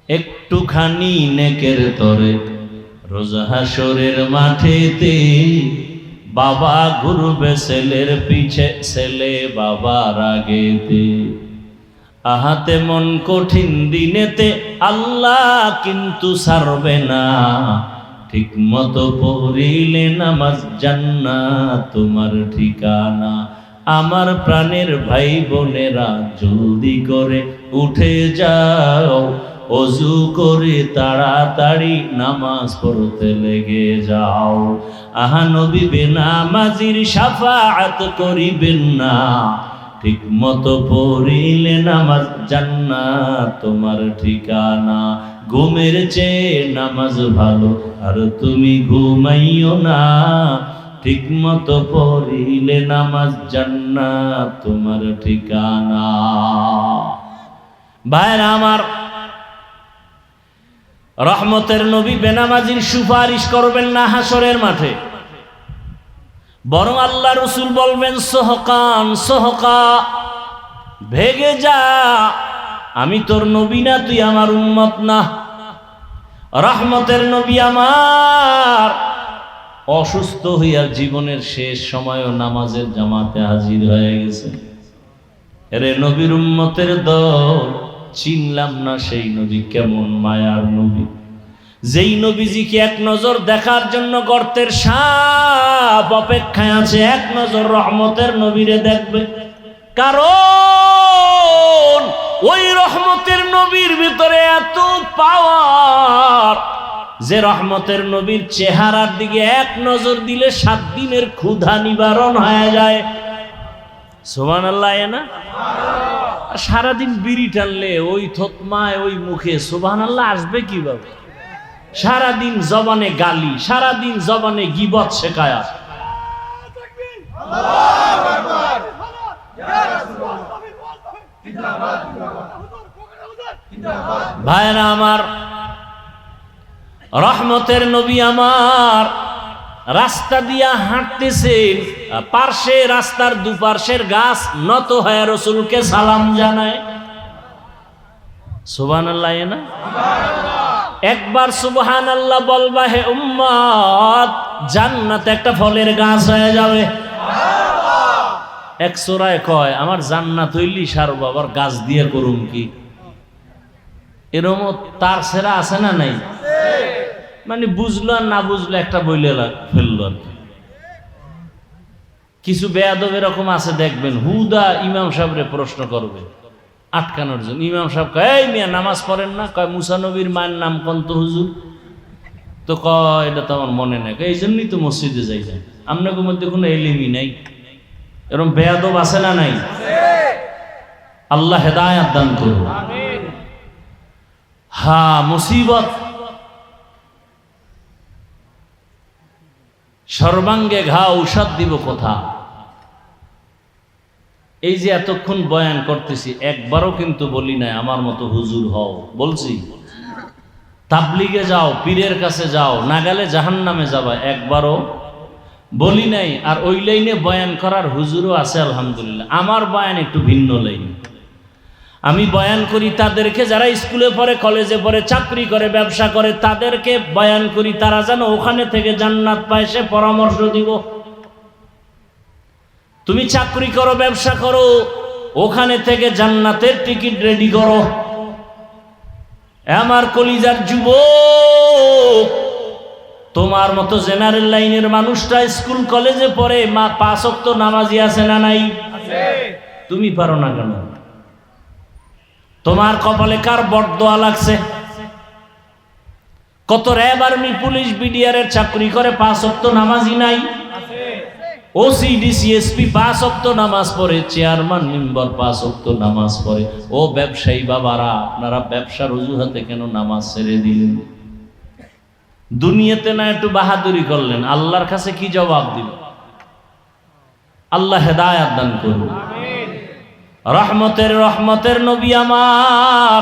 একটুখানি নেকের তরে রোজ হাসরের মাঠেতে বাবা ঘুরবে ছেলের পিছে, ছেলে বাবার আগেতে। আহাতে মন কঠিন দিনেতে আল্লাহ কিন্তু ছাড়বে না। ঠিক মতো পড়িলে নামাজ জান্নাত তোমার ঠিকানা। আমার প্রাণের ভাই বোনেরা জলদি করে উঠে যাও, অজু করে তাড়াতাড়ি নামাজ পড়তে লেগে যাও। আহা নবী বেনামাজির শাফাআত করিবেন না। ঠিক মতো পড়িলে নামাজ জান্নাত তোমার ঠিকানা। ঘুমের চেয়ে নামাজ ভালো আর তুমি ঘুমাইও না। ঠিক মতো পড়িলে নামাজ জান্নাত তোমার ঠিকানা। ভাইরা আমার, রহমতের নবী বেনামাজির সুপারিশ করবেন না হাসরের মাঠে, বরং আল্লাহ রসুল বলবেন সোহকান সোহকা, ভেগে যা, আমি তোর নবী না, তুই আমার উম্মত না। রহমতের নবী আমার অসুস্থ হইয়া জীবনের শেষ সময়ও নামাজের জামাতে হাজির হয়ে গেছে। এরে নবীর উম্মতের দল, চিনলাম না সেই নবী কেমন মায়ার নবী, যেই নবীজিকে এক নজর দেখার জন্য গর্তের সাপ অপেক্ষায় আছে, এক নজর রহমতের নবীরে দেখবে। কারণ ওই রহমতের নবীর ভিতরে এত পাওয়ার যে রহমতের নবীর চেহারার দিকে এক নজর দিলে 7 দিনের ক্ষুধা নিবারণ হয়ে যায়। সুবহানাল্লাহ। না সারাদিন বিড়ি টানলে ওই থতমায় ওই মুখে সুবহানাল্লাহ আসবে কিভাবে? সারাদিন জবানে গালি, সারাদিন জবানে গীবত শেখায়াত। ভাইরা আমার, রহমতের নবী আমার রাস্তা দিয়া হাঁটতেছেন, পার্শ্বে রাস্তার দুপার্শ্বের গাছ নত হয়ে রসুলকে সালাম জানায়। সুবহানাল্লাহ। না একবার সুবহানাল্লাহ বলবা হে উম্মত, জান্নাতে একটা ফলের গাছ হয়ে যাবে। এক সোরায় কয় আমার জান্নাত হইলি সারব, আবার গাছ দিয়ে করুম কি? এরম তার সেরা আছে না নাই? মানে বুঝলো আর না বুঝলো একটা বইলে ফেললো আর কি। কিছু বেয়াদব এরকম আছে দেখবেন, হুদা ইমাম সাহেবরে প্রশ্ন করবে, আটকানোর জন্য। ইমাম সাহেব কয়, এই মিয়া নামাজ পড়েন না? কয় মুসা নবীর মায়ের নাম কন্ত হুজুর? তো কয় এটা তো আমার মনে নাই। এই জন্যই তো মসজিদে যাই না। আপনাদের মধ্যে কোনো এলিমই নাই, এরকম বেয়াদব আছে না নাই? আল্লাহ হেদায়েত দান করুন। হ্যাঁ, মুসিবত সর্বাঙ্গে ঘা, ঔষধ দিব কোথা? এই যে এতক্ষণ বয়ান করতেছি, একবারও কিন্তু বলি নাই আমার মতো হুজুর হও। বলছি তাবলিগে যাও, পীরের কাছে যাও, না গেলে জাহান্নামে যাবা, একবারও বলি নাই। আর ওই লাইনে বয়ান করার হুজুরও আছে আলহামদুলিল্লাহ। আমার বয়ান একটু ভিন্ন লাইন। আমি বয়ান করি তাদেরকে যারা স্কুলে পড়ে, কলেজে পড়ে, চাকরি করে, ব্যবসা করে, তাদেরকে বয়ান করি তারা যেন ওখানে থেকে জান্নাত পায়, সে পরামর্শ দিব। তুমি চাকরি করো, ব্যবসা করো, ওখানে থেকে জান্নাতের টিকিট রেডি করো। আমার কলিজার যুবক, তোমার মতো জেনারেল লাইনের মানুষটা স্কুল কলেজে পড়ে, মা 5 ওয়াক্ত নামাজি আছে না নাই? তুমি পারো না কেন? তোমার কপালে কার বরদোয়া লাগছে? কত র্যাব, আর্মি, পুলিশ, বিডিআর এর চাকরি করে, 5 ওয়াক্ত নামাজি নাই? ওসি, ডিসি, এসপি 5 ওয়াক্ত নামাজ পড়ে, চেয়ারম্যান মেম্বার 5 ওয়াক্ত নামাজ পড়ে। ও ব্যবসায়ী বাবারা, আপনারা ব্যবসার অজুহাতে কেন নামাজ ছেড়ে দিলেন? দুনিয়াতে না একটু বাহাদুরি করলেন, আল্লাহর কাছে কি জবাব দিল? আল্লাহ হেদায়েত দান করুন। রহমতের নবী আমার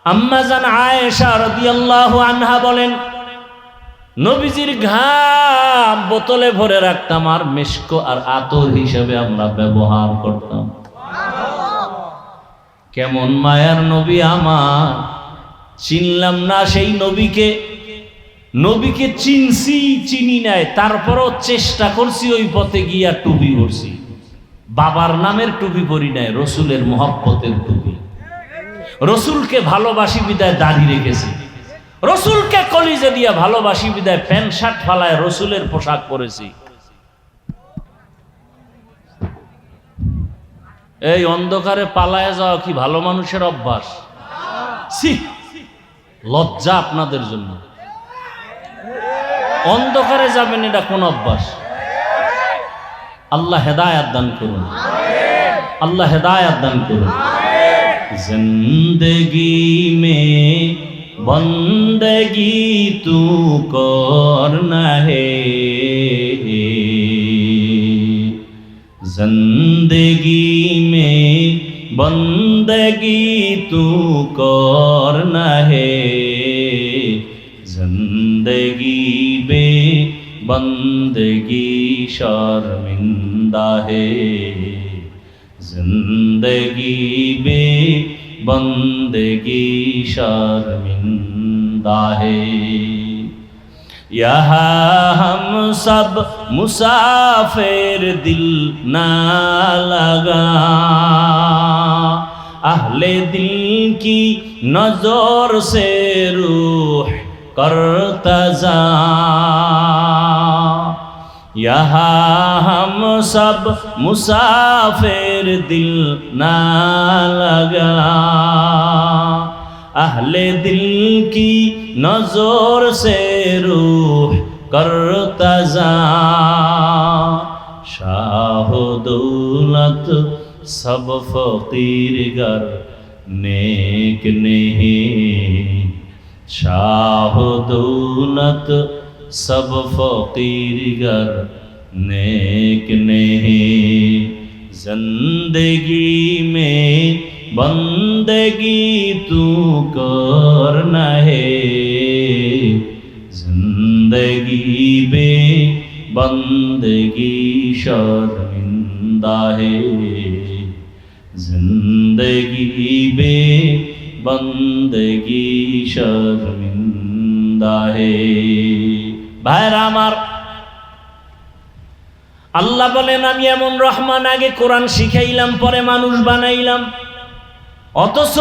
আম্মা জান আয়েশা রাদিয়াল্লাহু আনহা বলেন, নবীজির ঘাম বোতলে ভরে রাখতাম, আর মিশক আর আতর হিসেবে আমরা ব্যবহার করতাম। কেমন মায়ার নবী আমার, চিনলাম না সেই নবীকে। নবীকে চিনছি, চিনি নাই, তারপরও চেষ্টা করছি ওই পথে গিয়া টুপি পরছি। বাবার নামের টুপি পরি নাই, রসুলের মহব্বতের টুপি। রসুলকে ভালোবাসি বিদায় দাড়ি রেখেছি, রসুলকে কলিজে দিয়া ভালোবাসি বিদায় প্যান্ট শার্ট ফালায় রসুলের পোশাক পরেছি। এই অন্ধকারে পালায় যাওয়া কি ভালো মানুষের অভ্যাস? ছি, লজ্জা আপনাদের জন্য। অন্ধকারে যাবেন, এটা কোন অভ্যাস? আল্লাহ হেদায়েত দান করুন, আল্লাহ হেদায়েত দান করুন। জিন্দগি মে বন্দগি তু করনা হে, জিন্দগি মে বন্দগি তু করনা হে, জিন্দগি বে বন্দগি শর্মিন্দা হে, जिंदगी बे बंदगी शर्मिंदा है। यहाँ हम सब मुसाफिर, दिल ना लगा, अहले दिल की नजर से रूह करता जा। यहाँ हम सब मुसाफिर, दिल ना लगा, अहले दिल की नजर से रूह करता जा। शाह दौलत सब फकीर गर नेक नहीं, शाह दौलत सब फकीर गर नेक नहीं, जिंदगी में बंदगी तू करना है, जिंदगी में बंदगी शर्मिंदा है, जिंदगी में बंदगी शर्मिंदा है। ভাইরা আমার, আল্লাহ বলেন আমি এমন রহমান, আগে কোরআন শিখাইলাম পরে মানুষ বানাইলাম। অথচ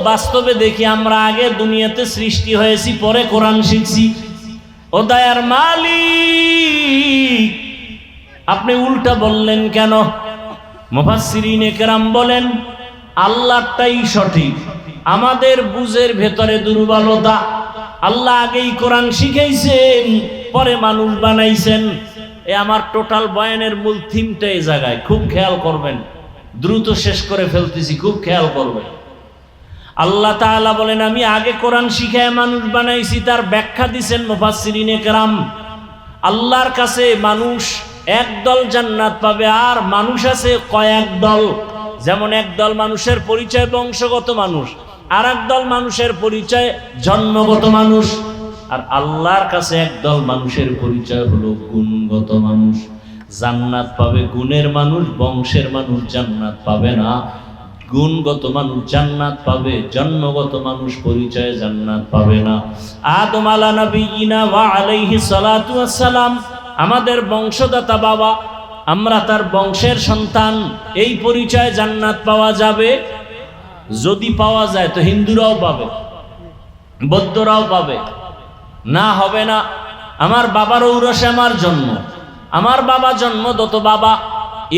বাস্তবে দেখি আমরা আগে দুনিয়াতে সৃষ্টি হয়েছি, পরে কোরআন শিখছি। ও দয়ার মালিক, আপনি উল্টা বললেন কেন? মুফাসসিরিনে কেরাম বলেন আল্লাহটাই সঠিক, আমাদের বুঝের ভেতরে দুর্বলতা। আল্লাহ আগেই কোরআন শিখাইছেন, পরে মানুষ বানাইছেন। আমার টোটাল বয়ানের মূল থিমটা এই জায়গায়, খুব খেয়াল করবেন, দ্রুত শেষ করে ফেলতেছি, খুব খেয়াল করবেন। আল্লাহ তাআলা বলেন আমি আগে কোরআন শিখায় মানুষ বানাইছি, তার ব্যাখ্যা দিচ্ছেন মুফাসসিরিনে কেরাম। আল্লাহর কাছে মানুষ একদল জান্নাত পাবে, আর মানুষ আছে কয়েক দল। যেমন একদল মানুষের পরিচয় বংশগত মানুষ, আর একদল মানুষের পরিচয় জন্মগত মানুষ। আর আল্লাহর কাছে একদল মানুষের পরিচয় হলো গুণগত মানুষ। জান্নাত পাবে গুণের মানুষ, বংশের মানুষ জান্নাত পাবে না। গুণগত মানুষ জান্নাত পাবে, জন্মগত মানুষ পরিচয়ে জান্নাত পাবে না। আদম আলা নবিয়িনা ওয়া আলাইহিস সালাতু ওয়াস সালাম আমাদের বংশদাতা বাবা, আমরা তার বংশের সন্তান, এই পরিচয়ে জান্নাত পাওয়া যাবে। যদি পাওয়া যায় তো হিন্দুরাও পাবে, বৌদ্ধরাও পাবে, না হবে না। আমার বাবার ঔরসে আমার জন্ম, আমার বাবা জন্মদত বাবা,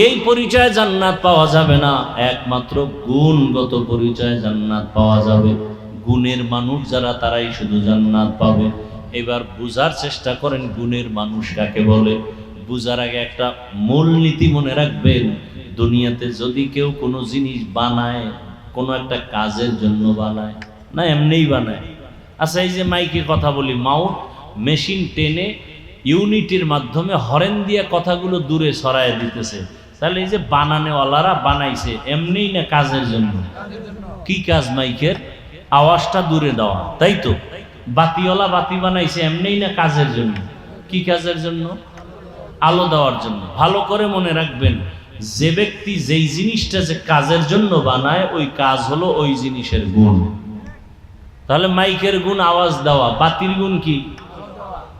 এই পরিচয়ে জান্নাত পাওয়া যাবে না। একমাত্র গুণগত পরিচয়ে জান্নাত পাওয়া যাবে। গুণের মানুষ যারা, তারাই শুধু জান্নাত পাবে। এবার বুঝার চেষ্টা করেন গুণের মানুষ কাকে বলে। বুঝার আগে একটা মূলনীতি মনে রাখবেন, দুনিয়াতে যদি কেউ কোনো জিনিস বানায়, কোনো একটা কাজের জন্য বানায় না, এমনিই বানায়। আচ্ছা, এই যে মাইকে কথা বলি, মাউথ মেশিন টেনে ইউনিটির মাধ্যমে হরেন দিয়ে কথাগুলো দূরে সরায় দিতেছে, তাহলে এই যে বানানেওয়ালারা বানাইছে এমনিই না কাজের জন্য? কি কাজ? মাইকের আওয়াজটা দূরে দেওয়া, তাই তো? বাতিওয়ালা বাতি বানাইছে এমনিই না কাজের জন্য? কি কাজের জন্য? আলো দেওয়ার জন্য। ভালো করে মনে রাখবেন, যে ব্যক্তি যেই জিনিসটা যে কাজের জন্য বানায়, ওই কাজ হলো ওই জিনিসের গুণ। তাহলে মাইকের গুণ আওয়াজ দেওয়া, বাতির গুণ কি?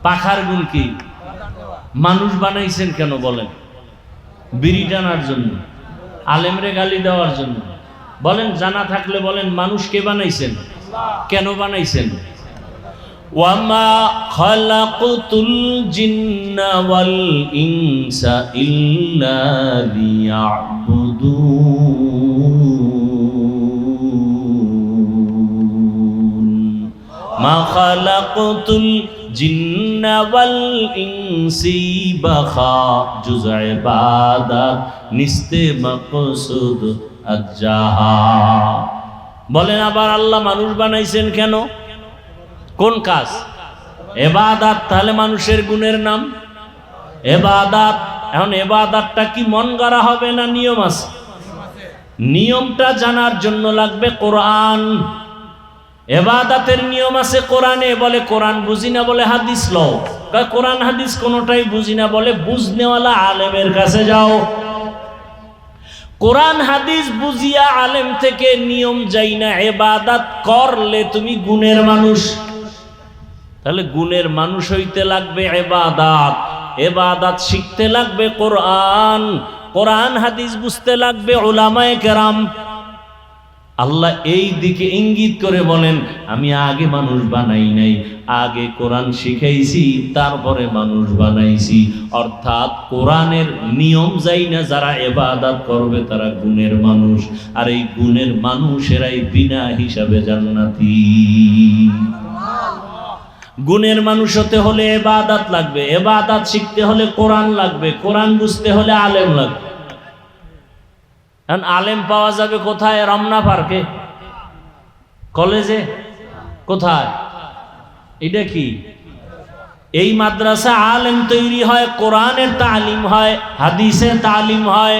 পাখার গুণ কি? মানুষ বানাইছেন কেন বলেন? বিড়ি টানার জন্য? আলেমরে গালি দেওয়ার জন্য? বলেন, জানা থাকলে বলেন, মানুষ কে বানাইছেন? কেন বানাইছেন? ওয়ামা খালাকতুল জিন্না ওয়াল ইনসা ইল্লা লিয়াবুদুন। মা খালাকতুল জিন্না ওয়াল ইনসি বাখা জুজ ইবাদাত নিস্তে মাকসুদ আজ্জাহা। বলেন আবার, আল্লাহ মানুষ বানাইছেন কেন? কোন কাজ? ইবাদত। তাহলে মানুষের গুণের নাম ইবাদত। এখন ইবাদতটা কি মন গড়া হবে না নিয়ম আছে? নিয়মটা জানার জন্য লাগবে কোরআন। ইবাদতের নিয়ম আছে কোরআনে। বলে কোরআন বুঝি না, বলে হাদিস লও। কোরআন হাদিস কোনোটাই বুঝি না, বলে বুঝনেওয়ালা আলেমের কাছে যাও। কোরআন হাদিস বুঝিয়া আলেম থেকে নিয়ম যাই না, ইবাদত করলে তুমি গুণের মানুষ। তাহলে গুণের মানুষ হইতে লাগবে ইবাদত, ইবাদত শিখতে লাগবে কোরআন, কোরআন হাদিস বুঝতে লাগবে উলামায়ে কেরাম। আল্লাহ এই দিকে ইঙ্গিত করে বলেন, আমি আগে মানুষ বানাই নাই, আগে কোরআন শিখাইছি, তারপরে মানুষ বানাইছি। অর্থাৎ কোরআনের নিয়ম যাই না যারা ইবাদত করবে, তারা গুণের মানুষ। আর এই গুণের মানুষেরাই বিনা হিসাবে জান্নাতি। গুণের মানুষ হতে হলে ইবাদত লাগবে, ইবাদত শিখতে হলে কোরআন লাগবে, কোরআন বুঝতে হলে আলেম লাগবে। এখন আলেম পাওয়া যাবে কোথায়? রমনা পার্কে, কলেজে, কোথায়? এটা কি? এই মাদ্রাসা আলেম তৈরি হয়, কোরআনের তালিম হয়, হাদিসের তালিম হয়।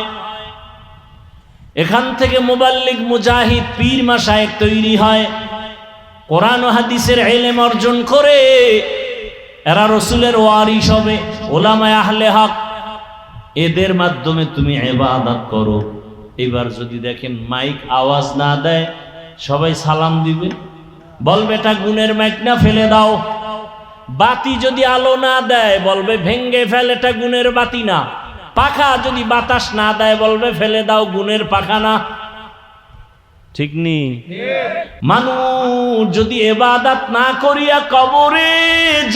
এখান থেকে মুবাল্লিগ, মুজাহিদ, পীর, মাশায়েখ তৈরি হয়। কোরআন ও হাদিসের ইলম অর্জন করে এরা রাসূলের ওয়ারিস হবে, উলামায়ে আহলে হক। এদের মাধ্যমে তুমি ইবাদত করো। এবার যদি দেখেন মাইক আওয়াজ না দেয়, সবাই সালাম দিবে, বলবে এটা গুণের মাইক না, ফেলে দাও। বাতি যদি আলো না দেয়, বলবে ভেঙ্গে ফেল, এটা গুণের বাতি না। পাখা যদি বাতাস না দেয়, বলবে ফেলে দাও, গুণের পাখা না। ঠিক নি? মানুষ যদি ইবাদত না করিয়া কবরে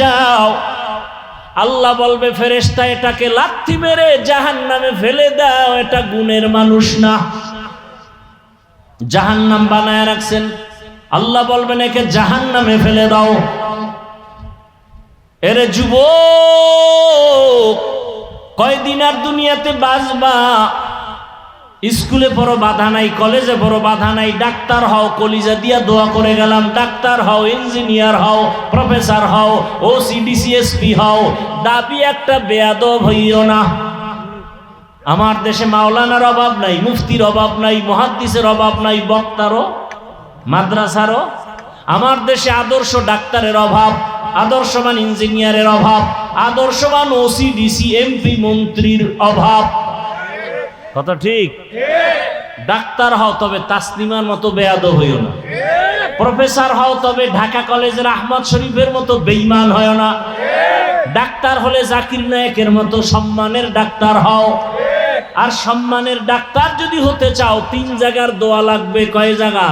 যাও, আল্লাহ বলবে ফেরেশতা এটাকে লাথি মেরে জাহান্নামে ফেলে দাও, এটা গুণের মানুষ না। জাহান্নাম বানায় রাখছেন। আল্লাহ বলবেন একে জাহান্নামে ফেলে দাও। এরে যুবক, কয়দিন আর দুনিয়াতে বাঁচবা? স্কুলে পড়ো বাধা নাই, কলেজে পড়ো বাধা নাই, ডাক্তার হও, কলিজা দিয়া দোয়া করে গেলাম, ডাক্তার হও, ইঞ্জিনিয়ার হও, প্রফেসর হও, ওসিডিসিএসপি হও, দাবি একটা বেয়াদব হইও না। আমার দেশে মাওলানার অভাব নাই, মুফতির অভাব নাই, মুহাদ্দিসের অভাব নাই, বক্তারও মাদ্রাসারও। আমার দেশে আদর্শ ডাক্তারের অভাব, আদর্শবান ইঞ্জিনিয়ারের অভাব, আদর্শবান ওসিডিসি এমপি মন্ত্রীর অভাব। কথা ঠিক? ডাক্তার হও তবে তাসলিমার মতো বেয়াদব হইও না। প্রফেসর হও তবে ঢাকা কলেজের আহমদ শরীফের মতো বেঈমান হইও না। ডাক্তার হলে জাকির নায়েকের মতো সম্মানের ডাক্তার হও। আর সম্মানের ডাক্তার যদি হতে চাও 3 জায়গার দোয়া লাগবে। কয় জায়গা?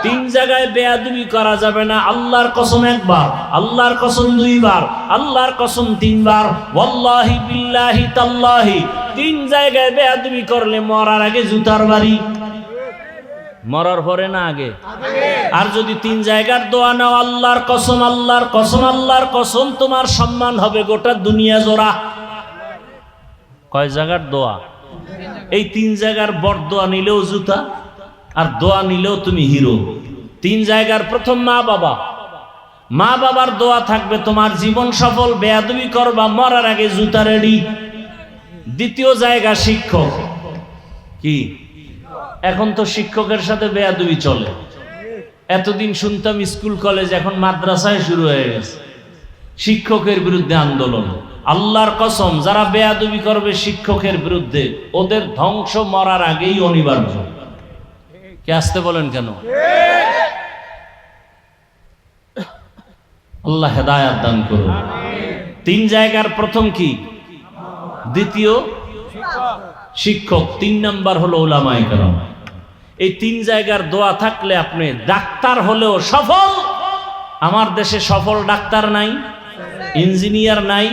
3 জায়গায় বেয়াদবি করা যাবে না। আল্লাহর কসম একবার, আল্লাহর কসম 2 বার, আল্লাহর কসম 3 বার, ওয়াল্লাহি বিল্লাহি তাল্লাহি। 3 জায়গায় বেয়াদবি করলে মরার আগে জুতার বাড়ি। মরার পরে না আগে? আর যদি 3 জায়গার দোয়া নাও, আল্লাহর কসম, আল্লাহর কসম, আল্লাহর কসম, তোমার সম্মান হবে গোটা দুনিয়া জোড়া। কয় জায়গার দোয়া? এই 3 জায়গার বরদোয়া নিলেও জুতা, আর দোয়া নিলেও তুমি হিরো। 3 জায়গার প্রথম মা বাবা, মা বাবার দোয়া থাকবে তোমার জীবন সফল। বেয়াদবি করবা মরার আগে জুতা রেডি। দ্বিতীয় জায়গা শিক্ষক। কি এখন তো শিক্ষকের সাথে বেয়াদবি চলে। এতদিন শুনতাম স্কুল কলেজ, এখন মাদ্রাসায় শুরু হয়ে গেছে শিক্ষকের বিরুদ্ধে আন্দোলন। আল্লাহর কসম, যারা বেয়াদবি করবে শিক্ষকের বিরুদ্ধে, ওদের ধ্বংস মরার আগেই অনিবার্য। কে আসতে বলেন কেন? আল্লাহ হেদায়াত দান করুন। 3 জায়গার প্রথম কি? দ্বিতীয় শিক্ষক, 3 নাম্বার হলো উলামায়ে কেরাম। এই 3 জায়গার দোয়া থাকলে আপনি ডাক্তার হলেও সফল। আমার দেশে সফল ডাক্তার নাই, ইঞ্জিনিয়ার নাই,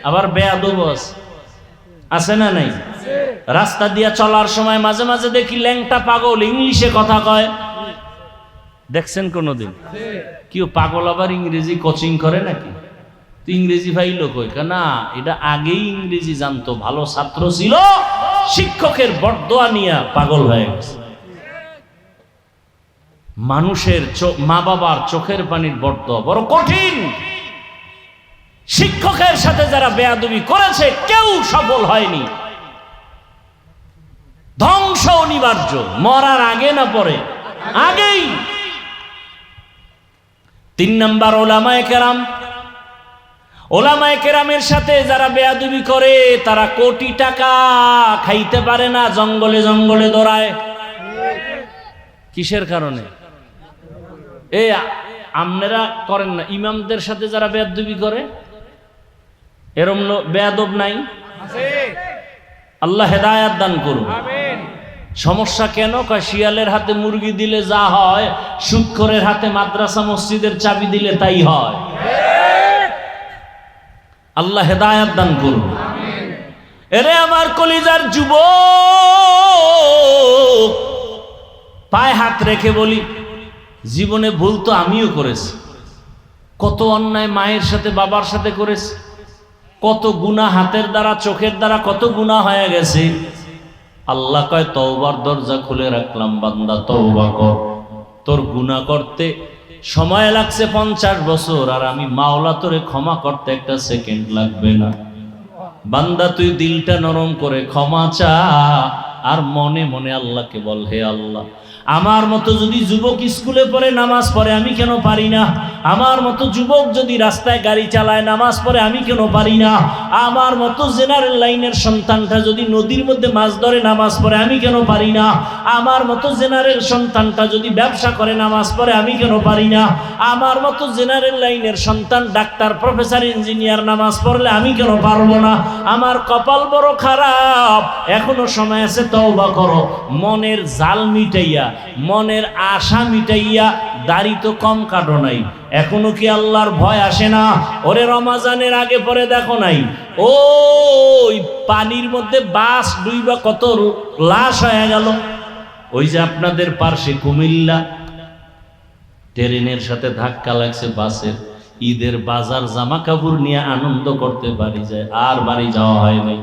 আবার বেয়াদব আছে না নাই? রাস্তা দিয়া চলার সময় মাঝে মাঝে দেখি ল্যাংটা পাগল ইংলিশে কথা কয়। দেখছেন কোনদিন? কেউ পাগল আবার ইংরেজি কোচিং করে নাকি? তো ইংরেজি ভাইলো কই? না, এটা আগেই ইংরেজি জানতো, ভালো ছাত্র ছিল, শিক্ষকের বরদোয়া নিয়া পাগল হয়ে গেছে। মানুষের মা বাবার চোখের পানির বরদোয়া বড় কঠিন। শিক্ষকের সাথে যারা বেয়াদবি করেছে কেউ সফল হয়নি। ধ্বংস অনিবার্য, মরার আগে না পরে, আগেই। 3 নাম্বার উলামায়ে কেরাম। উলামায়ে কেরামের সাথে যারা বেয়াদবি করে তারা কোটি টাকা খাইতে পারে না, জঙ্গলে জঙ্গলে দৌড়ায়। কিসের কারণে? এই আপনারা করেন না? ইমামদের সাথে যারা বেয়াদবি করে, এরম বেয়াদব নাই? আল্লাহ হেদায়াত দান করুন। সমস্যা কেন? কয় শিয়ালের হাতে মুরগি দিলে যা হয়, সুদখোরের হাতে মাদ্রাসা মসজিদের চাবি দিলে তাই হয়। আল্লাহ হেদায়াত দান করুন। এরে আমার কলিজার যুবক, পায়ে হাত রেখে বলি, জীবনে ভুল তো আমিও করেছি। কত অন্যায় মায়ের সাথে বাবার সাথে করেছি, কত গুনাহ হাতের দ্বারা চোখের দ্বারা কত গুনাহ হয়ে গেছে। আল্লাহ কয় তওবার দরজা খুলে রাখলাম, বান্দা তওবা কর। তোর গুনাহ করতে সময় লাগছে 50 বছর, আর আমি মাওলা তোরে ক্ষমা করতে 1 সেকেন্ড লাগবে না। বান্দা তুই দিলটা নরম করে ক্ষমা চা, আর মনে মনে আল্লাহকে বল, হে আল্লাহ, আমার মতো যদি যুবক স্কুলে পড়ে নামাজ পড়ে আমি কেন পারি না? আমার মতো যুবক যদি রাস্তায় গাড়ি চালায় নামাজ পড়ে আমি কেন পারি না? আমার মতো জেনারেল লাইনের সন্তানটা যদি নদীর মধ্যে মাছ ধরে নামাজ পড়ে আমি কেন পারি না? আমার মতো জেনারেল সন্তানটা যদি ব্যবসা করে নামাজ পড়ে আমি কেন পারি না? আমার মতো জেনারেল লাইনের সন্তান ডাক্তার, প্রফেসর, ইঞ্জিনিয়ার নামাজ পড়লে আমি কেন পারবো না? আমার কপাল বড় খারাপ। এখনো সময় আছে, তওবা করো। মনের জাল মিটাইয়া, মনের আশা মিটাইয়া, দাড়ি তো কম কাটো নাই, এখনো কি আল্লাহর ভয় আসে না? ওরে রমাজানের আগে পরে দেখো নাই ওই পানির মধ্যে বাস ডুইবা কত লাশ হয়ে গেল? ওই যে আপনাদের পার্শ্বে কুমিল্লা ট্রেনের সাথে ধাক্কা লাগছে বাসের, ঈদের বাজার জামা কাপড় নিয়ে আনন্দ করতে বাড়ি যায়, আর বাড়ি যাওয়া হয় নাই।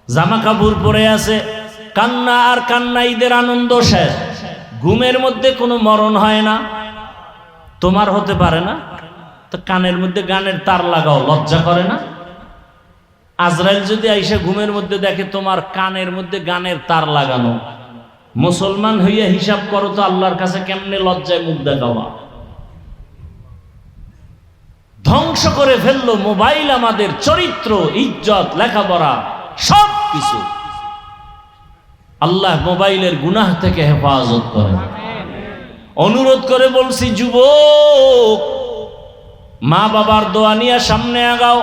জামা কাপড় পরে আছে, কান্না আর কান্না, ঈদের আনন্দ শেষ। ঘুমের মধ্যে কোনো মরণ হয় না, তোমার হতে পারে না তো কানের মধ্যে গানের তার লাগাও, লজ্জা করে না? আজরাইল যদি আইসা ঘুমের মধ্যে দেখে তোমার কানের মধ্যে গানের তার লাগানো, মুসলমান হইয়া হিসাব করো তো আল্লাহর কাছে কেমনে লজ্জায় মুখ দেখাবা। ধ্বংস করে ফেললো মোবাইল আমাদের চরিত্র, ইজ্জত, লেখাপড়া সব কিছু। আল্লাহ মোবাইলের গুনাহ থেকে হেফাজত করে। অনুরোধ করে বলছি, যুবক, মা বাবার দোয়া নিয়ে সামনে আগাও।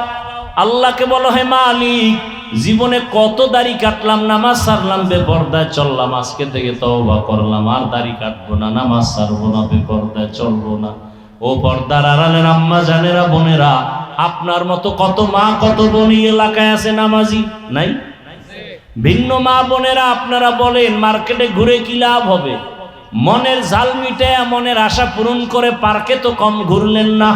আল্লাহকে বলো, হে মালিক, জীবনে কত দাড়ি কাটলাম, নামাজ ছাড়লাম, বেপরদায় চললাম, আজকে থেকে তওবা করলাম, আর দাড়ি কাটবো না, নামাজ ছাড়বো না, বেপরদায় চলবো না। ও পর্দার আড়ালের আম্মা জানেরা, বোনেরা, আপনার মতো কত মা কত বোন এই এলাকায় আছে নামাজি নাই? ভিন্ন মা বোনেরা, আপনারা বলেন মার্কেটে ঘুরে কি লাভ হবে? মনের ঝাল মিটায়া, মনের আশা পূরণ করে পার্কে তো কম ঘুরলেন না,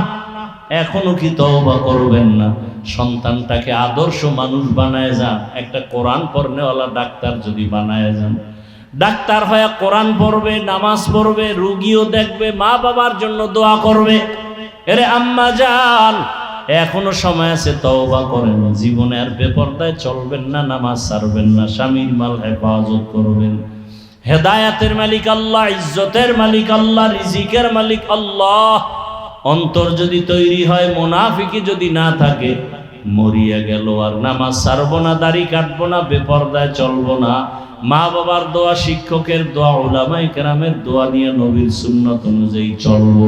এখনো কি তওবা করবেন না? সন্তানটাকে আদর্শ মানুষ বানায় যান, একটা কোরআন পড়নেওয়ালা ডাক্তার যদি বানায় যান, ডাক্তার হয়ে কোরআন পড়বে, নামাজ পড়বে, রোগীও দেখবে, মা বাবার জন্য দোয়া করবে। এরে আম্মা জান, এখনো সময় আছে, তওবা করেন। জীবনে আর বেপরদায় চলবেন না, নামাজ ছাড়বেন না, স্বামীর মাল হেফাজত করবেন। হেদায়াতের মালিক আল্লাহ, ইজ্জতের মালিক আল্লাহ, রিজিকের মালিক আল্লাহ। অন্তর যদি তৈরি হয়, মুনাফিকি যদি না থাকে, মরিয়া গেল আর নামাজ ছাড়বো না, দাড়ি কাটবো না, বেপরদায় চলবো না, মা বাবার দোয়া, শিক্ষকের দোয়া, উলামায়ে কেরামের দোয়া নিয়ে নবীর সুন্নাত অনুযায়ী চলবো।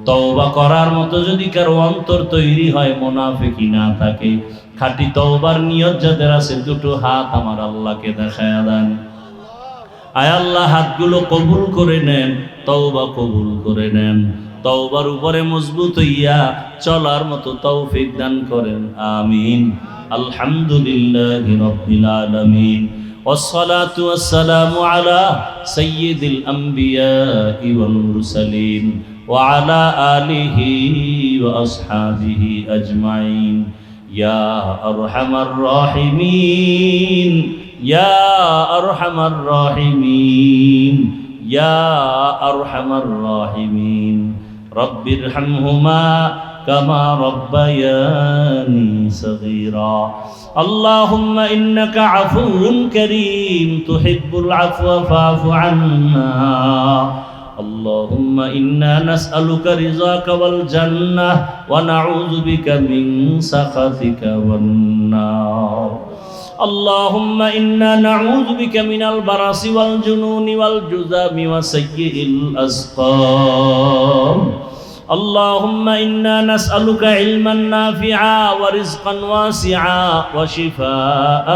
তওবা করার মতো যদি কারো অন্তর তৈরি হয়, মুনাফিকি না থাকে, খাঁটি তওবার নিয়ত যাদের আছে, দুটো হাত আমার আল্লাহকে দেখায়া দেন। আয় আল্লাহ, হাতগুলো কবুল করে নেন, তওবা কবুল করে নেন, তওবার উপরে মজবুত হইয়া চলার মতো তৌফিক দান করেন, আমিন। আলহামদুলিল্লাহি রাব্বিল আলামিন, والصلاة والسلام على سيد الأنبياء والمرسلين وعلى آله وأصحابه أجمعين يا أرحم الراحمين يا أرحم الراحمين يا أرحم الراحمين رب ارحمهما كما ربياني صغيرا اللهم إنك عفو كريم تحب العفو فاعف عنا اللهم إنا نسألك رضاك والجنة ونعوذ بك من سخطك والنار اللهم إنا نعوذ بك من البرص والجنون والجذام وسيء الأسقام اللهم إنا نسألك علما نافعا ورزقا واسعا وشفاء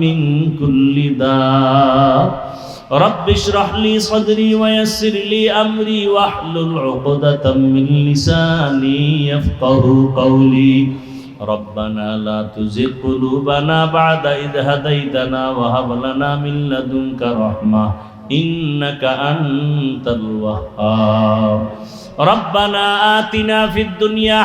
من كل داء رب اشرح لي صدري ويسر لي أمري واحلل عقدة من لساني يفقه قولي ربنا لا تزغ قلوبنا بعد إذ هديتنا وهب لنا من لدنك رحمة إنك أنت الوهاب ربنا آتنا في الدنيا